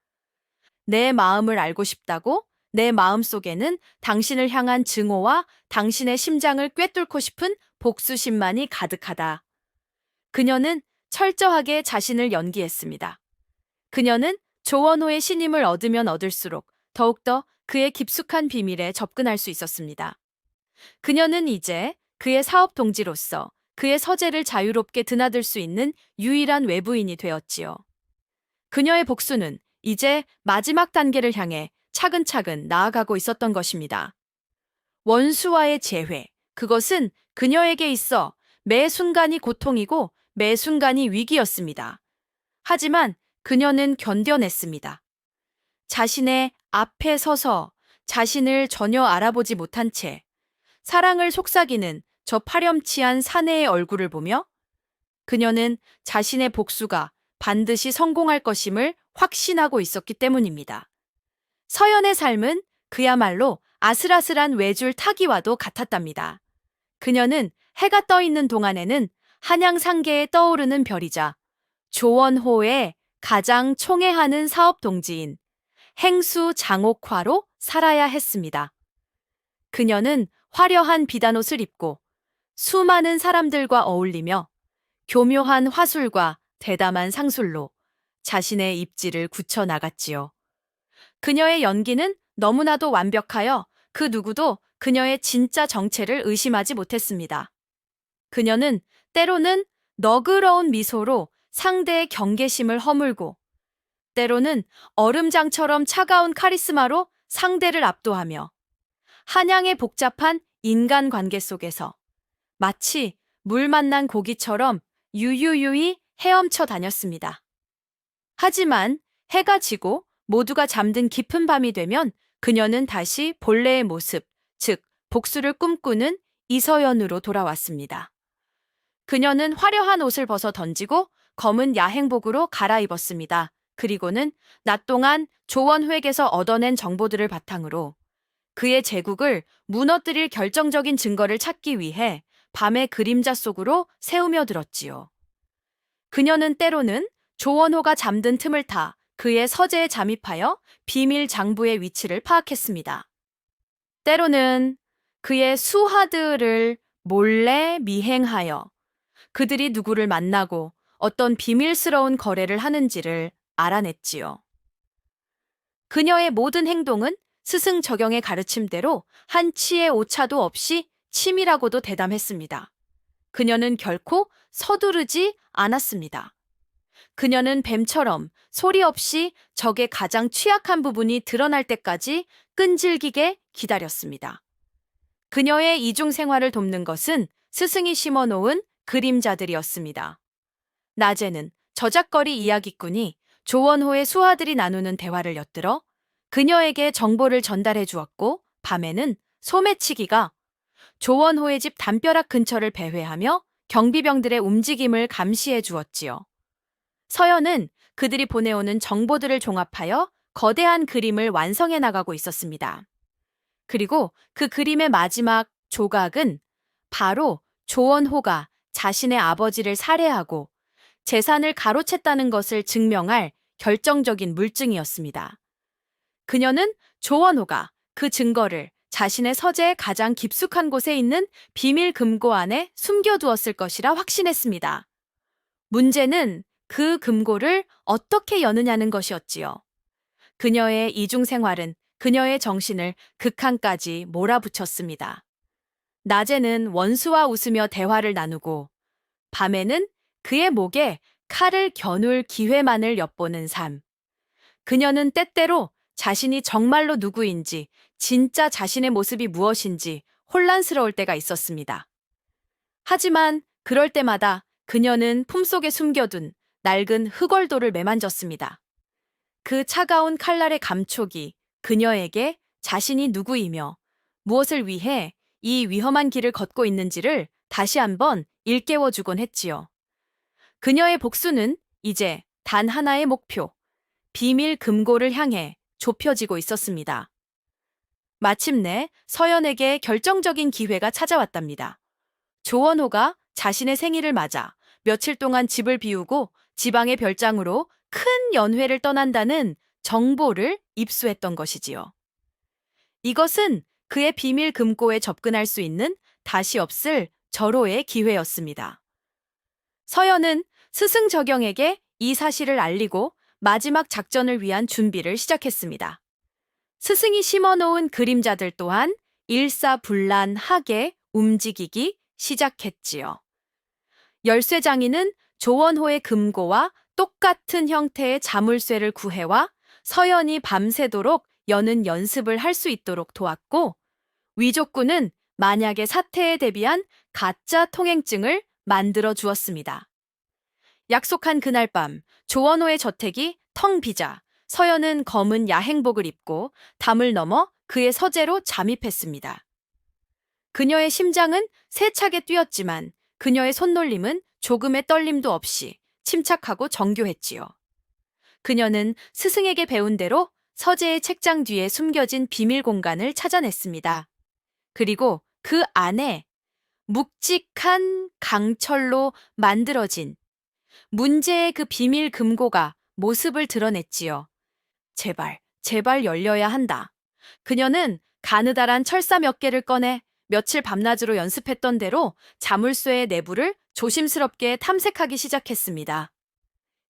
내 마음을 알고 싶다고? 내 마음 속에는 당신을 향한 증오와 당신의 심장을 꿰뚫고 싶은 복수심만이 가득하다. 그녀는 철저하게 자신을 연기했습니다. 그녀는 조원호의 신임을 얻으면 얻을수록 더욱더 그의 깊숙한 비밀에 접근할 수 있었습니다. 그녀는 이제 그의 사업 동지로서 그의 서재를 자유롭게 드나들 수 있는 유일한 외부인이 되었지요. 그녀의 복수는 이제 마지막 단계를 향해 차근차근 나아가고 있었던 것입니다. 원수와의 재회, 그것은 그녀에게 있어 매 순간이 고통이고 매 순간이 위기였습니다. 하지만 그녀는 견뎌냈습니다. 자신의 앞에 서서 자신을 전혀 알아보지 못한 채 사랑을 속삭이는 저 파렴치한 사내의 얼굴을 보며 그녀는 자신의 복수가 반드시 성공할 것임을 확신하고 있었기 때문입니다. 서연의 삶은 그야말로 아슬아슬한 외줄 타기와도 같았답니다. 그녀는 해가 떠 있는 동안에는 한양상계에 떠오르는 별이자 조원호의 가장 총애하는 사업 동지인 행수 장옥화로 살아야 했습니다. 그녀는 화려한 비단옷을 입고 수많은 사람들과 어울리며 교묘한 화술과 대담한 상술로 자신의 입지를 굳혀 나갔지요. 그녀의 연기는 너무나도 완벽하여 그 누구도 그녀의 진짜 정체를 의심하지 못했습니다. 그녀는 때로는 너그러운 미소로 상대의 경계심을 허물고, 때로는 얼음장처럼 차가운 카리스마로 상대를 압도하며, 한양의 복잡한 인간관계 속에서 마치 물 만난 고기처럼 유유유히 헤엄쳐 다녔습니다. 하지만 해가 지고 모두가 잠든 깊은 밤이 되면 그녀는 다시 본래의 모습, 즉 복수를 꿈꾸는 이서연으로 돌아왔습니다. 그녀는 화려한 옷을 벗어 던지고 검은 야행복으로 갈아입었습니다. 그리고는 낮 동안 조원회에서 얻어낸 정보들을 바탕으로 그의 제국을 무너뜨릴 결정적인 증거를 찾기 위해 밤의 그림자 속으로 세우며 들었지요. 그녀는 때로는 조원호가 잠든 틈을 타 그의 서재에 잠입하여 비밀 장부의 위치를 파악했습니다. 때로는 그의 수하들을 몰래 미행하여 그들이 누구를 만나고 어떤 비밀스러운 거래를 하는지를 알아냈지요. 그녀의 모든 행동은 스승 적영의 가르침대로 한 치의 오차도 없이 치밀하고도 대담했습니다. 그녀는 결코 서두르지 않았습니다. 그녀는 뱀처럼 소리 없이 적의 가장 취약한 부분이 드러날 때까지 끈질기게 기다렸습니다. 그녀의 이중 생활을 돕는 것은 스승이 심어놓은 그림자들이었습니다. 낮에는 저작거리 이야기꾼이 조원호의 수하들이 나누는 대화를 엿들어 그녀에게 정보를 전달해 주었고, 밤에는 소매치기가 조원호의 집 담벼락 근처를 배회하며 경비병들의 움직임을 감시해 주었지요. 서연은 그들이 보내오는 정보들을 종합하여 거대한 그림을 완성해 나가고 있었습니다. 그리고 그 그림의 마지막 조각은 바로 조원호가 자신의 아버지를 살해하고 재산을 가로챘다는 것을 증명할 결정적인 물증이었습니다. 그녀는 조원호가 그 증거를 자신의 서재의 가장 깊숙한 곳에 있는 비밀 금고 안에 숨겨두었을 것이라 확신했습니다. 문제는 그 금고를 어떻게 여느냐는 것이었지요. 그녀의 이중 생활은 그녀의 정신을 극한까지 몰아붙였습니다. 낮에는 원수와 웃으며 대화를 나누고, 밤에는 그의 목에 칼을 겨눌 기회만을 엿보는 삶. 그녀는 때때로 자신이 정말로 누구인지, 진짜 자신의 모습이 무엇인지 혼란스러울 때가 있었습니다. 하지만 그럴 때마다 그녀는 품속에 숨겨둔 낡은 흑월도를 매만졌습니다. 그 차가운 칼날의 감촉이 그녀에게 자신이 누구이며 무엇을 위해 이 위험한 길을 걷고 있는지를 다시 한번 일깨워주곤 했지요. 그녀의 복수는 이제 단 하나의 목표, 비밀 금고를 향해 좁혀지고 있었습니다. 마침내 서연에게 결정적인 기회가 찾아왔답니다. 조원호가 자신의 생일을 맞아 며칠 동안 집을 비우고 지방의 별장으로 큰 연회를 떠난다는 정보를 입수했던 것이지요. 이것은 그의 비밀 금고에 접근할 수 있는 다시 없을 절호의 기회였습니다. 서연은 스승 적영에게 이 사실을 알리고 마지막 작전을 위한 준비를 시작했습니다. 스승이 심어놓은 그림자들 또한 일사불란하게 움직이기 시작했지요. 열쇠장이는 조원호의 금고와 똑같은 형태의 자물쇠를 구해와 서연이 밤새도록 여는 연습을 할 수 있도록 도왔고, 위족군은 만약의 사태에 대비한 가짜 통행증을 만들어 주었습니다. 약속한 그날 밤, 조원호의 저택이 텅 비자 서연은 검은 야행복을 입고 담을 넘어 그의 서재로 잠입했습니다. 그녀의 심장은 세차게 뛰었지만 그녀의 손놀림은 조금의 떨림도 없이 침착하고 정교했지요. 그녀는 스승에게 배운 대로 서재의 책장 뒤에 숨겨진 비밀 공간을 찾아냈습니다. 그리고 그 안에 묵직한 강철로 만들어진 문제의 그 비밀 금고가 모습을 드러냈지요. 제발, 제발 열려야 한다. 그녀는 가느다란 철사 몇 개를 꺼내 며칠 밤낮으로 연습했던 대로 자물쇠의 내부를 조심스럽게 탐색하기 시작했습니다.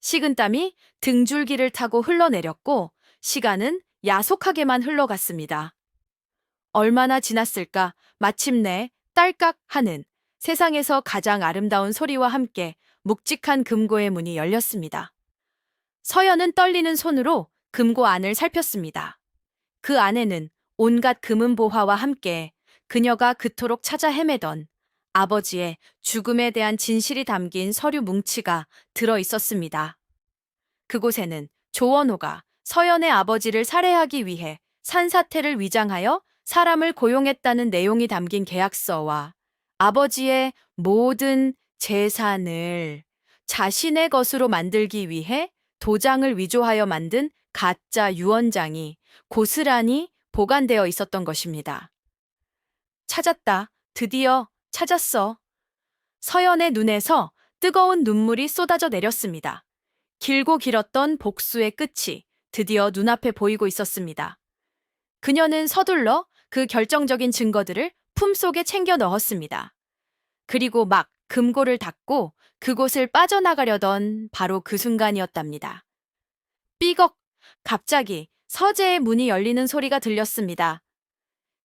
식은땀이 등줄기를 타고 흘러내렸고 시간은 야속하게만 흘러갔습니다. 얼마나 지났을까 마침내 딸깍 하는 세상에서 가장 아름다운 소리와 함께 묵직한 금고의 문이 열렸습니다. 서연은 떨리는 손으로 금고 안을 살폈습니다. 그 안에는 온갖 금은보화와 함께 그녀가 그토록 찾아 헤매던 아버지의 죽음에 대한 진실이 담긴 서류 뭉치가 들어 있었습니다. 그곳에는 조원호가 서연의 아버지를 살해하기 위해 산사태를 위장하여 사람을 고용했다는 내용이 담긴 계약서와 아버지의 모든 재산을 자신의 것으로 만들기 위해 도장을 위조하여 만든 가짜 유언장이 고스란히 보관되어 있었던 것입니다. 찾았다. 드디어 찾았어. 서연의 눈에서 뜨거운 눈물이 쏟아져 내렸습니다. 길고 길었던 복수의 끝이 드디어 눈앞에 보이고 있었습니다. 그녀는 서둘러 그 결정적인 증거들을 품속에 챙겨 넣었습니다. 그리고 막 금고를 닫고 그곳을 빠져나가려던 바로 그 순간이었답니다. 삐걱! 갑자기 서재의 문이 열리는 소리가 들렸습니다.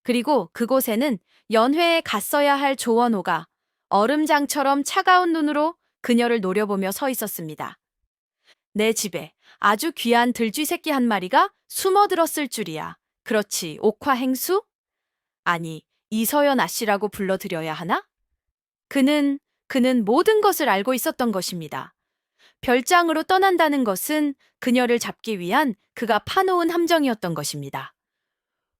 그리고 그곳에는 연회에 갔어야 할 조원호가 얼음장처럼 차가운 눈으로 그녀를 노려보며 서 있었습니다. 내 집에 아주 귀한 들쥐 새끼 한 마리가 숨어들었을 줄이야. 그렇지, 옥화행수? 아니, 이서연 아씨라고 불러드려야 하나? 그는 모든 것을 알고 있었던 것입니다. 별장으로 떠난다는 것은 그녀를 잡기 위한 그가 파놓은 함정이었던 것입니다.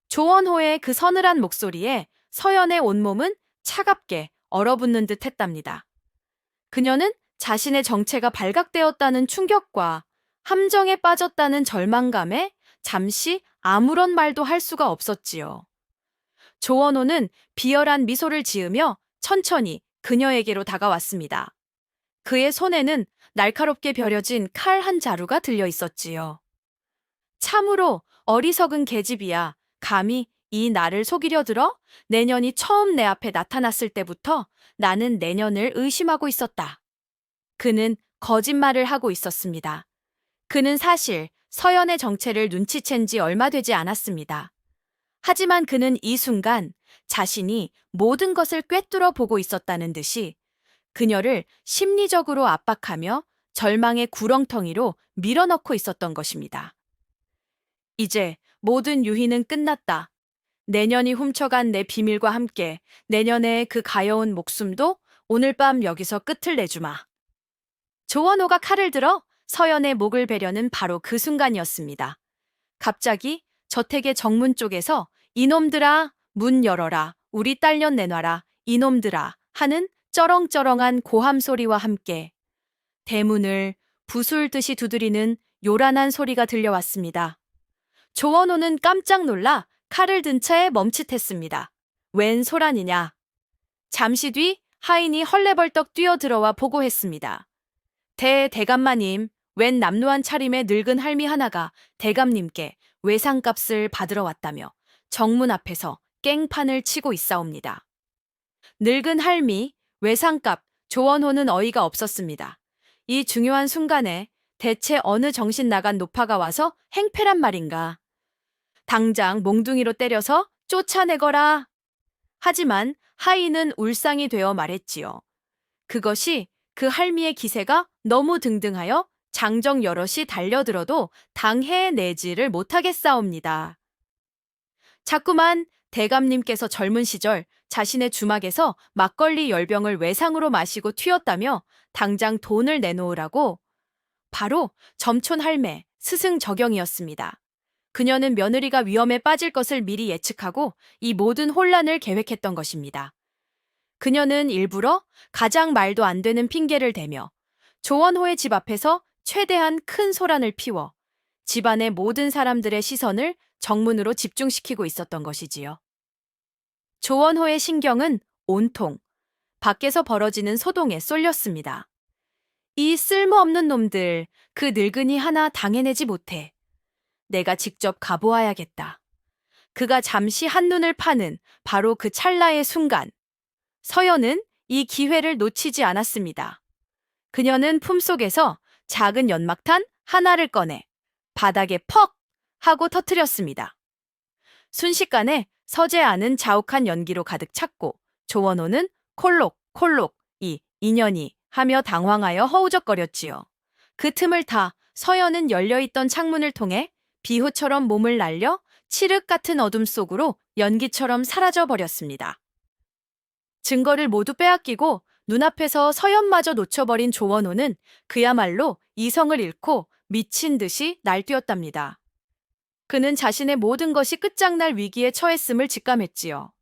조원호의 그 서늘한 목소리에 서연의 온몸은 차갑게 얼어붙는 듯 했답니다. 그녀는 자신의 정체가 발각되었다는 충격과 함정에 빠졌다는 절망감에 잠시 아무런 말도 할 수가 없었지요. 조원호는 비열한 미소를 지으며 천천히 그녀에게로 다가왔습니다. 그의 손에는 날카롭게 벼려진 칼 한 자루가 들려 있었지요. 참으로 어리석은 계집이야. 감히 이 나를 속이려 들어? 내년이 처음 내 앞에 나타났을 때부터 나는 내년을 의심하고 있었다. 그는 거짓말을 하고 있었습니다. 그는 사실 서연의 정체를 눈치챈 지 얼마 되지 않았습니다. 하지만 그는 이 순간 자신이 모든 것을 꿰뚫어 보고 있었다는 듯이 그녀를 심리적으로 압박하며 절망의 구렁텅이로 밀어넣고 있었던 것입니다. 이제 모든 유희는 끝났다. 내년이 훔쳐간 내 비밀과 함께 내년의 그 가여운 목숨도 오늘 밤 여기서 끝을 내주마. 조원호가 칼을 들어 서연의 목을 베려는 바로 그 순간이었습니다. 갑자기 저택의 정문 쪽에서 이놈들아, 문 열어라, 우리 딸년 내놔라, 이놈들아 하는 쩌렁쩌렁한 고함 소리와 함께 대문을 부술듯이 두드리는 요란한 소리가 들려왔습니다. 조원호는 깜짝 놀라 칼을 든 채 멈칫했습니다. 웬 소란이냐? 잠시 뒤 하인이 헐레벌떡 뛰어들어와 보고했습니다. 대감마님, 웬 남루한 차림의 늙은 할미 하나가 대감님께 외상값을 받으러 왔다며 정문 앞에서 깽판을 치고 있사옵니다. 늙은 할미, 외상값, 조원호는 어이가 없었습니다. 이 중요한 순간에 대체 어느 정신 나간 노파가 와서 행패란 말인가. 당장 몽둥이로 때려서 쫓아내거라. 하지만 하인은 울상이 되어 말했지요. 그것이 그 할미의 기세가 너무 등등하여 장정 여럿이 달려들어도 당해내지를 못하겠사옵니다. 자꾸만 대감님께서 젊은 시절 자신의 주막에서 막걸리 10병을 외상으로 마시고 튀었다며 당장 돈을 내놓으라고. 바로 점촌 할매 스승 적영이었습니다. 그녀는 며느리가 위험에 빠질 것을 미리 예측하고 이 모든 혼란을 계획했던 것입니다. 그녀는 일부러 가장 말도 안 되는 핑계를 대며 조원호의 집 앞에서 최대한 큰 소란을 피워 집안의 모든 사람들의 시선을 정문으로 집중시키고 있었던 것이지요. 조원호의 신경은 온통 밖에서 벌어지는 소동에 쏠렸습니다. 이 쓸모없는 놈들, 그 늙은이 하나 당해내지 못해. 내가 직접 가보아야겠다. 그가 잠시 한눈을 파는 바로 그 찰나의 순간, 서연은 이 기회를 놓치지 않았습니다. 그녀는 품속에서 작은 연막탄 하나를 꺼내 바닥에 퍽 하고 터뜨렸습니다. 순식간에 서재안은 자욱한 연기로 가득 찼고 조원호는 콜록콜록 이 인연이 하며 당황하여 허우적거렸지요. 그 틈을 타 서연은 열려있던 창문을 통해 비호처럼 몸을 날려 칠흑 같은 어둠 속으로 연기처럼 사라져 버렸습니다. 증거를 모두 빼앗기고 눈앞에서 서연마저 놓쳐버린 조원호는 그야말로 이성을 잃고 미친 듯이 날뛰었답니다. 그는 자신의 모든 것이 끝장날 위기에 처했음을 직감했지요.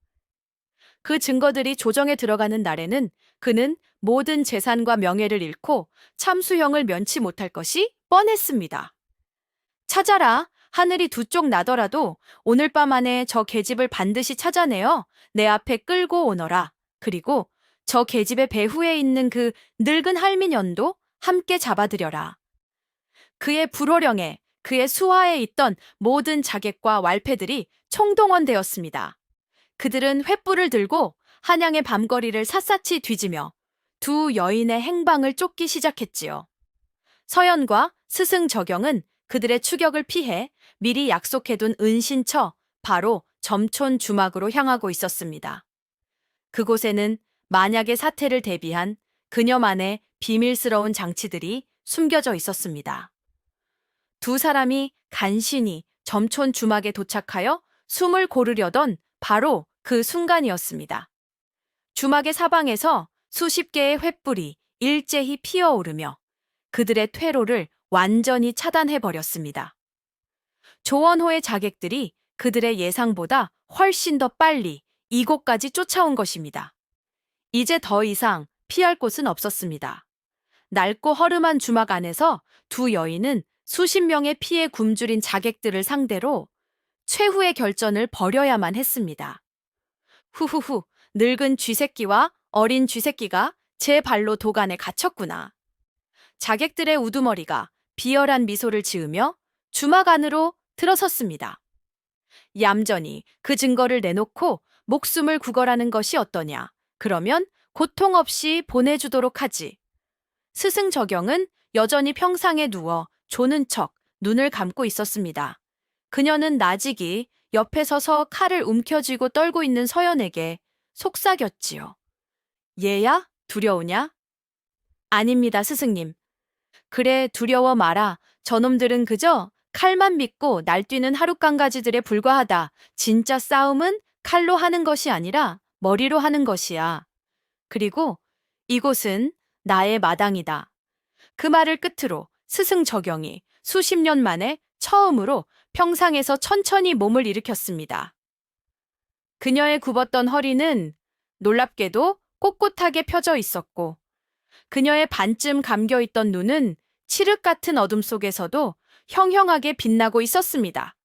그 증거들이 조정에 들어가는 날에는 그는 모든 재산과 명예를 잃고 참수형을 면치 못할 것이 뻔했습니다. 찾아라. 하늘이 두 쪽 나더라도 오늘 밤 안에 저 계집을 반드시 찾아내어 내 앞에 끌고 오너라. 그리고 저 계집의 배후에 있는 그 늙은 할미년도 함께 잡아들여라. 그의 불호령에 그의 수하에 있던 모든 자객과 왈패들이 총동원되었습니다. 그들은 횃불을 들고 한양의 밤거리를 샅샅이 뒤지며 두 여인의 행방을 쫓기 시작했지요. 서연과 스승 적영은 그들의 추격을 피해 미리 약속해둔 은신처 바로 점촌 주막으로 향하고 있었습니다. 그곳에는 만약의 사태를 대비한 그녀만의 비밀스러운 장치들이 숨겨져 있었습니다. 두 사람이 간신히 점촌 주막에 도착하여 숨을 고르려던 바로 그 순간이었습니다. 주막의 사방에서 수십 개의 횃불이 일제히 피어오르며 그들의 퇴로를 완전히 차단해버렸습니다. 조원호의 자객들이 그들의 예상보다 훨씬 더 빨리 이곳까지 쫓아온 것입니다. 이제 더 이상 피할 곳은 없었습니다. 낡고 허름한 주막 안에서 두 여인은 수십 명의 피에 굶주린 자객들을 상대로 최후의 결전을 벌여야만 했습니다. 후후후, 늙은 쥐새끼와 어린 쥐새끼가 제 발로 도간에 갇혔구나. 자객들의 우두머리가 비열한 미소를 지으며 주막 안으로 들어섰습니다. 얌전히 그 증거를 내놓고 목숨을 구걸하는 것이 어떠냐. 그러면 고통 없이 보내주도록 하지. 스승 적영은 여전히 평상에 누워 조는 척 눈을 감고 있었습니다. 그녀는 나직이 옆에 서서 칼을 움켜쥐고 떨고 있는 서연에게 속삭였지요. 얘야? 두려우냐? 아닙니다, 스승님. 그래, 두려워 마라. 저놈들은 그저 칼만 믿고 날뛰는 하룻강가지들에 불과하다. 진짜 싸움은 칼로 하는 것이 아니라 머리로 하는 것이야. 그리고 이곳은 나의 마당이다. 그 말을 끝으로 스승 적영이 수십 년 만에 처음으로 평상에서 천천히 몸을 일으켰습니다. 그녀의 굽었던 허리는 놀랍게도 꼿꼿하게 펴져 있었고 그녀의 반쯤 감겨있던 눈은 칠흑 같은 어둠 속에서도 형형하게 빛나고 있었습니다.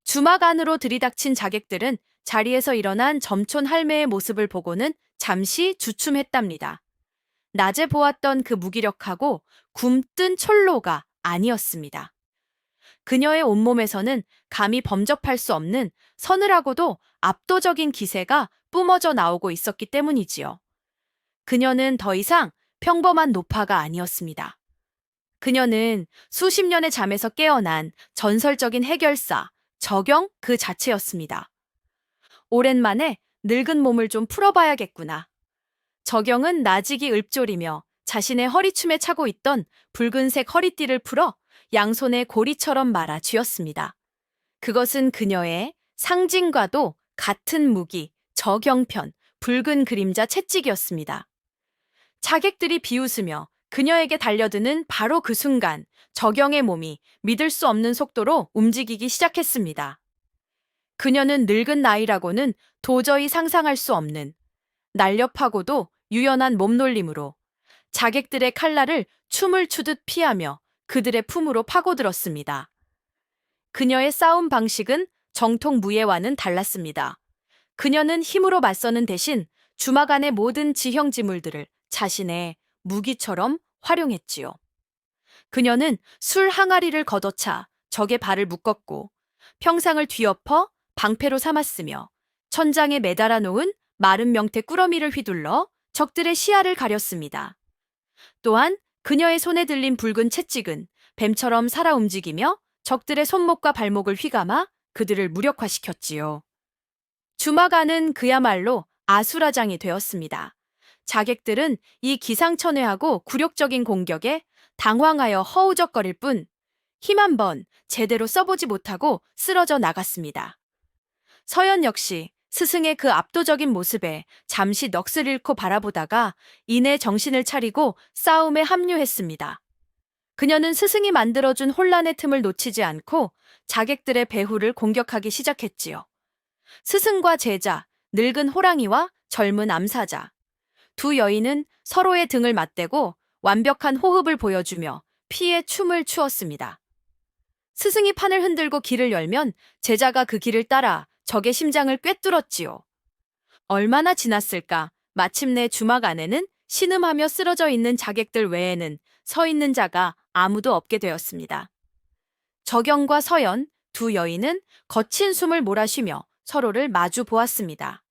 주막 안으로 들이닥친 자객들은 자리에서 일어난 점촌 할매의 모습을 보고는 잠시 주춤했답니다. 낮에 보았던 그 무기력하고 굼뜬 촐로가 아니었습니다. 그녀의 온몸에서는 감히 범접할 수 없는 서늘하고도 압도적인 기세가 뿜어져 나오고 있었기 때문이지요. 그녀는 더 이상 평범한 노파가 아니었습니다. 그녀는 수십 년의 잠에서 깨어난 전설적인 해결사, 적영 그 자체였습니다. 오랜만에 늙은 몸을 좀 풀어봐야겠구나. 적영은 나직이 읊조리며 자신의 허리춤에 차고 있던 붉은색 허리띠를 풀어 양손에 고리처럼 말아 쥐었습니다. 그것은 그녀의 상징과도 같은 무기, 적영편, 붉은 그림자 채찍이었습니다. 자객들이 비웃으며 그녀에게 달려드는 바로 그 순간 적영의 몸이 믿을 수 없는 속도로 움직이기 시작했습니다. 그녀는 늙은 나이라고는 도저히 상상할 수 없는 날렵하고도 유연한 몸놀림으로 자객들의 칼날을 춤을 추듯 피하며 그들의 품으로 파고들었습니다. 그녀의 싸움 방식은 정통 무예와는 달랐습니다. 그녀는 힘으로 맞서는 대신 주막 안의 모든 지형지물들을 자신의 무기처럼 활용했지요. 그녀는 술 항아리를 걷어차 적의 발을 묶었고 평상을 뒤엎어 방패로 삼았으며 천장에 매달아 놓은 마른 명태 꾸러미를 휘둘러 적들의 시야를 가렸습니다. 또한 그녀의 손에 들린 붉은 채찍은 뱀처럼 살아 움직이며 적들의 손목과 발목을 휘감아 그들을 무력화시켰지요. 주마가는 그야말로 아수라장이 되었습니다. 자객들은 이 기상천외하고 굴욕적인 공격에 당황하여 허우적거릴 뿐 힘 한 번 제대로 써보지 못하고 쓰러져 나갔습니다. 서연 역시 스승의 그 압도적인 모습에 잠시 넋을 잃고 바라보다가 이내 정신을 차리고 싸움에 합류했습니다. 그녀는 스승이 만들어준 혼란의 틈을 놓치지 않고 자객들의 배후를 공격하기 시작했지요. 스승과 제자, 늙은 호랑이와 젊은 암사자. 두 여인은 서로의 등을 맞대고 완벽한 호흡을 보여주며 피에 춤을 추었습니다. 스승이 판을 흔들고 길을 열면 제자가 그 길을 따라 적의 심장을 꿰뚫었지요. 얼마나 지났을까? 마침내 주막 안에는 신음하며 쓰러져 있는 자객들 외에는 서 있는 자가 아무도 없게 되었습니다. 적영과 서연, 두 여인은 거친 숨을 몰아쉬며 서로를 마주 보았습니다.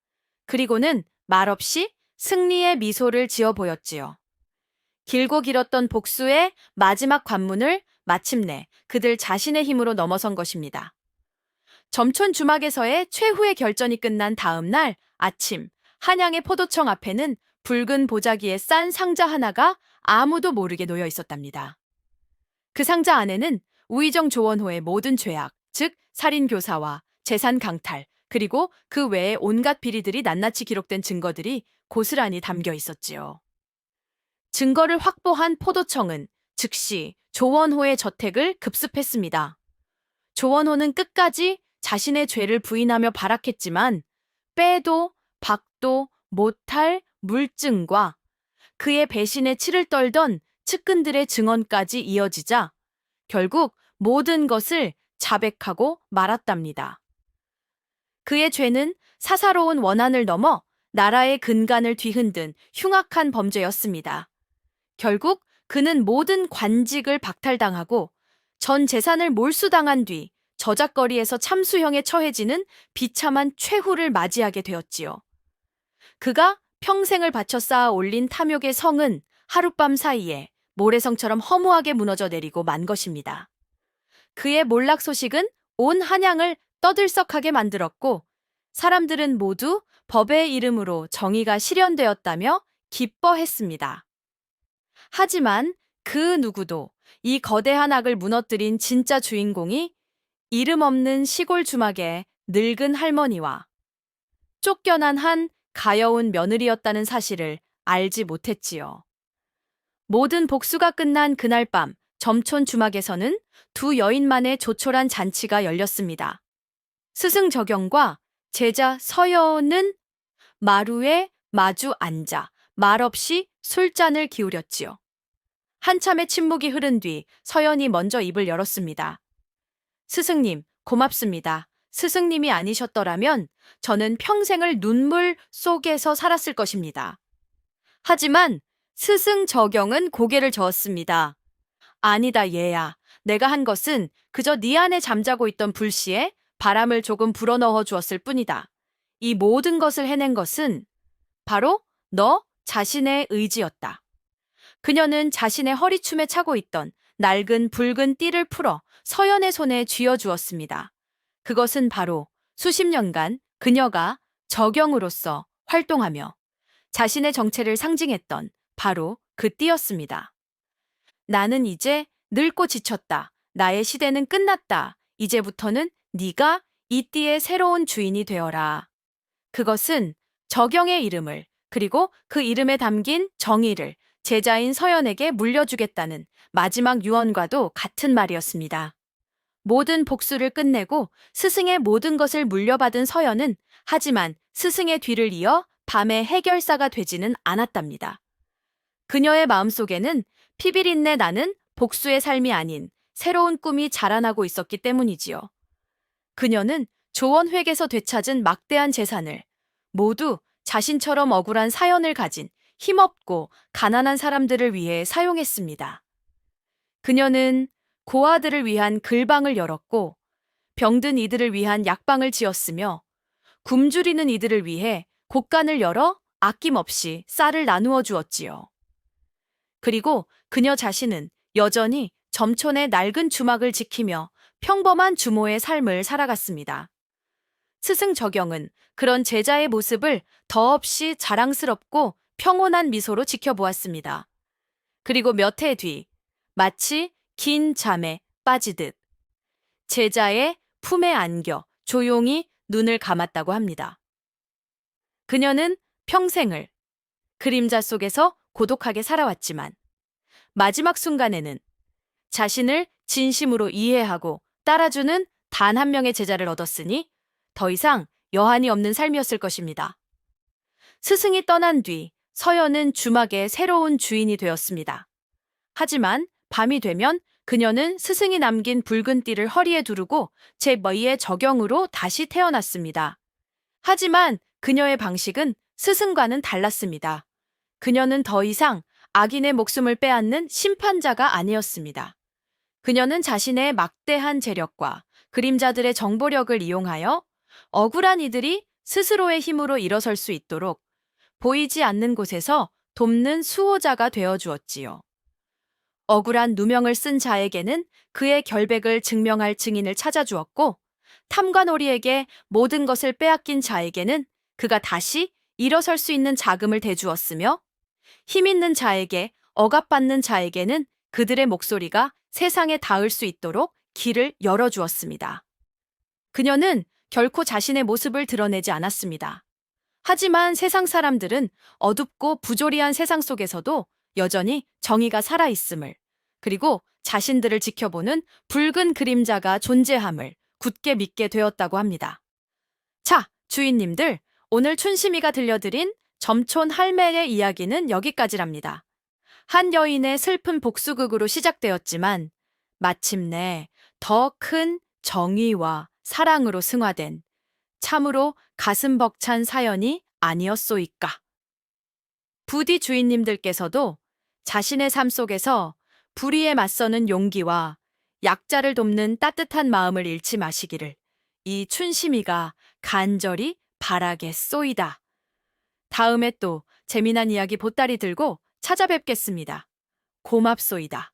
그리고는 말없이 승리의 미소를 지어 보였지요. 길고 길었던 복수의 마지막 관문을 마침내 그들 자신의 힘으로 넘어선 것입니다. 점촌 주막에서의 최후의 결전이 끝난 다음 날 아침, 한양의 포도청 앞에는 붉은 보자기에 싼 상자 하나가 아무도 모르게 놓여 있었답니다. 그 상자 안에는 우의정 조원호의 모든 죄악, 즉 살인 교사와 재산 강탈, 그리고 그 외에 온갖 비리들이 낱낱이 기록된 증거들이 고스란히 담겨 있었지요. 증거를 확보한 포도청은 즉시 조원호의 저택을 급습했습니다. 조원호는 끝까지 자신의 죄를 부인하며 발악했지만 빼도 박도 못할 물증과 그의 배신에 치를 떨던 측근들의 증언까지 이어지자 결국 모든 것을 자백하고 말았답니다. 그의 죄는 사사로운 원한을 넘어 나라의 근간을 뒤흔든 흉악한 범죄였습니다. 결국 그는 모든 관직을 박탈당하고 전 재산을 몰수당한 뒤 저작거리에서 참수형에 처해지는 비참한 최후를 맞이하게 되었지요. 그가 평생을 바쳐 쌓아 올린 탐욕의 성은 하룻밤 사이에 모래성처럼 허무하게 무너져 내리고 만 것입니다. 그의 몰락 소식은 온 한양을 떠들썩하게 만들었고 사람들은 모두 법의 이름으로 정의가 실현되었다며 기뻐했습니다. 하지만 그 누구도 이 거대한 악을 무너뜨린 진짜 주인공이 이름 없는 시골 주막의 늙은 할머니와 쫓겨난 한 가여운 며느리였다는 사실을 알지 못했지요. 모든 복수가 끝난 그날 밤 점촌 주막에서는 두 여인만의 조촐한 잔치가 열렸습니다. 스승 적영과 제자 서연은 마루에 마주 앉아 말없이 술잔을 기울였지요. 한참의 침묵이 흐른 뒤 서연이 먼저 입을 열었습니다. 스승님, 고맙습니다. 스승님이 아니셨더라면 저는 평생을 눈물 속에서 살았을 것입니다. 하지만 스승 적영은 고개를 저었습니다. 아니다, 얘야. 내가 한 것은 그저 네 안에 잠자고 있던 불씨에 바람을 조금 불어넣어 주었을 뿐이다. 이 모든 것을 해낸 것은 바로 너 자신의 의지였다. 그녀는 자신의 허리춤에 차고 있던 낡은 붉은 띠를 풀어 서연의 손에 쥐어주었습니다. 그것은 바로 수십 년간 그녀가 적영으로서 활동하며 자신의 정체를 상징했던 바로 그 띠였습니다. 나는 이제 늙고 지쳤다. 나의 시대는 끝났다. 이제부터는 네가 이 띠의 새로운 주인이 되어라. 그것은 적영의 이름을 그리고 그 이름에 담긴 정의를 제자인 서연에게 물려주겠다는 마지막 유언과도 같은 말이었습니다. 모든 복수를 끝내고 스승의 모든 것을 물려받은 서연은 하지만 스승의 뒤를 이어 밤의 해결사가 되지는 않았답니다. 그녀의 마음속에는 피비린내 나는 복수의 삶이 아닌 새로운 꿈이 자라나고 있었기 때문이지요. 그녀는 조원회에서 되찾은 막대한 재산을 모두 자신처럼 억울한 사연을 가진 힘없고 가난한 사람들을 위해 사용했습니다. 그녀는 고아들을 위한 글방을 열었고 병든 이들을 위한 약방을 지었으며 굶주리는 이들을 위해 곳간을 열어 아낌없이 쌀을 나누어 주었지요. 그리고 그녀 자신은 여전히 점촌의 낡은 주막을 지키며 평범한 주모의 삶을 살아갔습니다. 스승 적영은 그런 제자의 모습을 더없이 자랑스럽고 평온한 미소로 지켜보았습니다. 그리고 몇 해 뒤, 마치 긴 잠에 빠지듯 제자의 품에 안겨 조용히 눈을 감았다고 합니다. 그녀는 평생을 그림자 속에서 고독하게 살아왔지만 마지막 순간에는 자신을 진심으로 이해하고 따라주는 단 한 명의 제자를 얻었으니 더 이상 여한이 없는 삶이었을 것입니다. 스승이 떠난 뒤 서연은 주막의 새로운 주인이 되었습니다. 하지만 밤이 되면 그녀는 스승이 남긴 붉은 띠를 허리에 두르고 제2의 적영으로 다시 태어났습니다. 하지만 그녀의 방식은 스승과는 달랐습니다. 그녀는 더 이상 악인의 목숨을 빼앗는 심판자가 아니었습니다. 그녀는 자신의 막대한 재력과 그림자들의 정보력을 이용하여 억울한 이들이 스스로의 힘으로 일어설 수 있도록 보이지 않는 곳에서 돕는 수호자가 되어 주었지요. 억울한 누명을 쓴 자에게는 그의 결백을 증명할 증인을 찾아주었고, 탐관오리에게 모든 것을 빼앗긴 자에게는 그가 다시 일어설 수 있는 자금을 대주었으며, 힘 있는 자에게 억압받는 자에게는 그들의 목소리가 세상에 닿을 수 있도록 길을 열어주었습니다. 그녀는 결코 자신의 모습을 드러내지 않았습니다. 하지만 세상 사람들은 어둡고 부조리한 세상 속에서도 여전히 정의가 살아있음을, 그리고 자신들을 지켜보는 붉은 그림자가 존재함을 굳게 믿게 되었다고 합니다. 자, 주인님들, 오늘 춘심이가 들려드린 점촌 할매의 이야기는 여기까지랍니다. 한 여인의 슬픈 복수극으로 시작되었지만 마침내 더 큰 정의와 사랑으로 승화된 참으로 가슴 벅찬 사연이 아니었소이까. 부디 주인님들께서도 자신의 삶 속에서 불의에 맞서는 용기와 약자를 돕는 따뜻한 마음을 잃지 마시기를 이 춘심이가 간절히 바라겠소이다. 다음에 또 재미난 이야기 보따리 들고 찾아뵙겠습니다. 고맙소이다.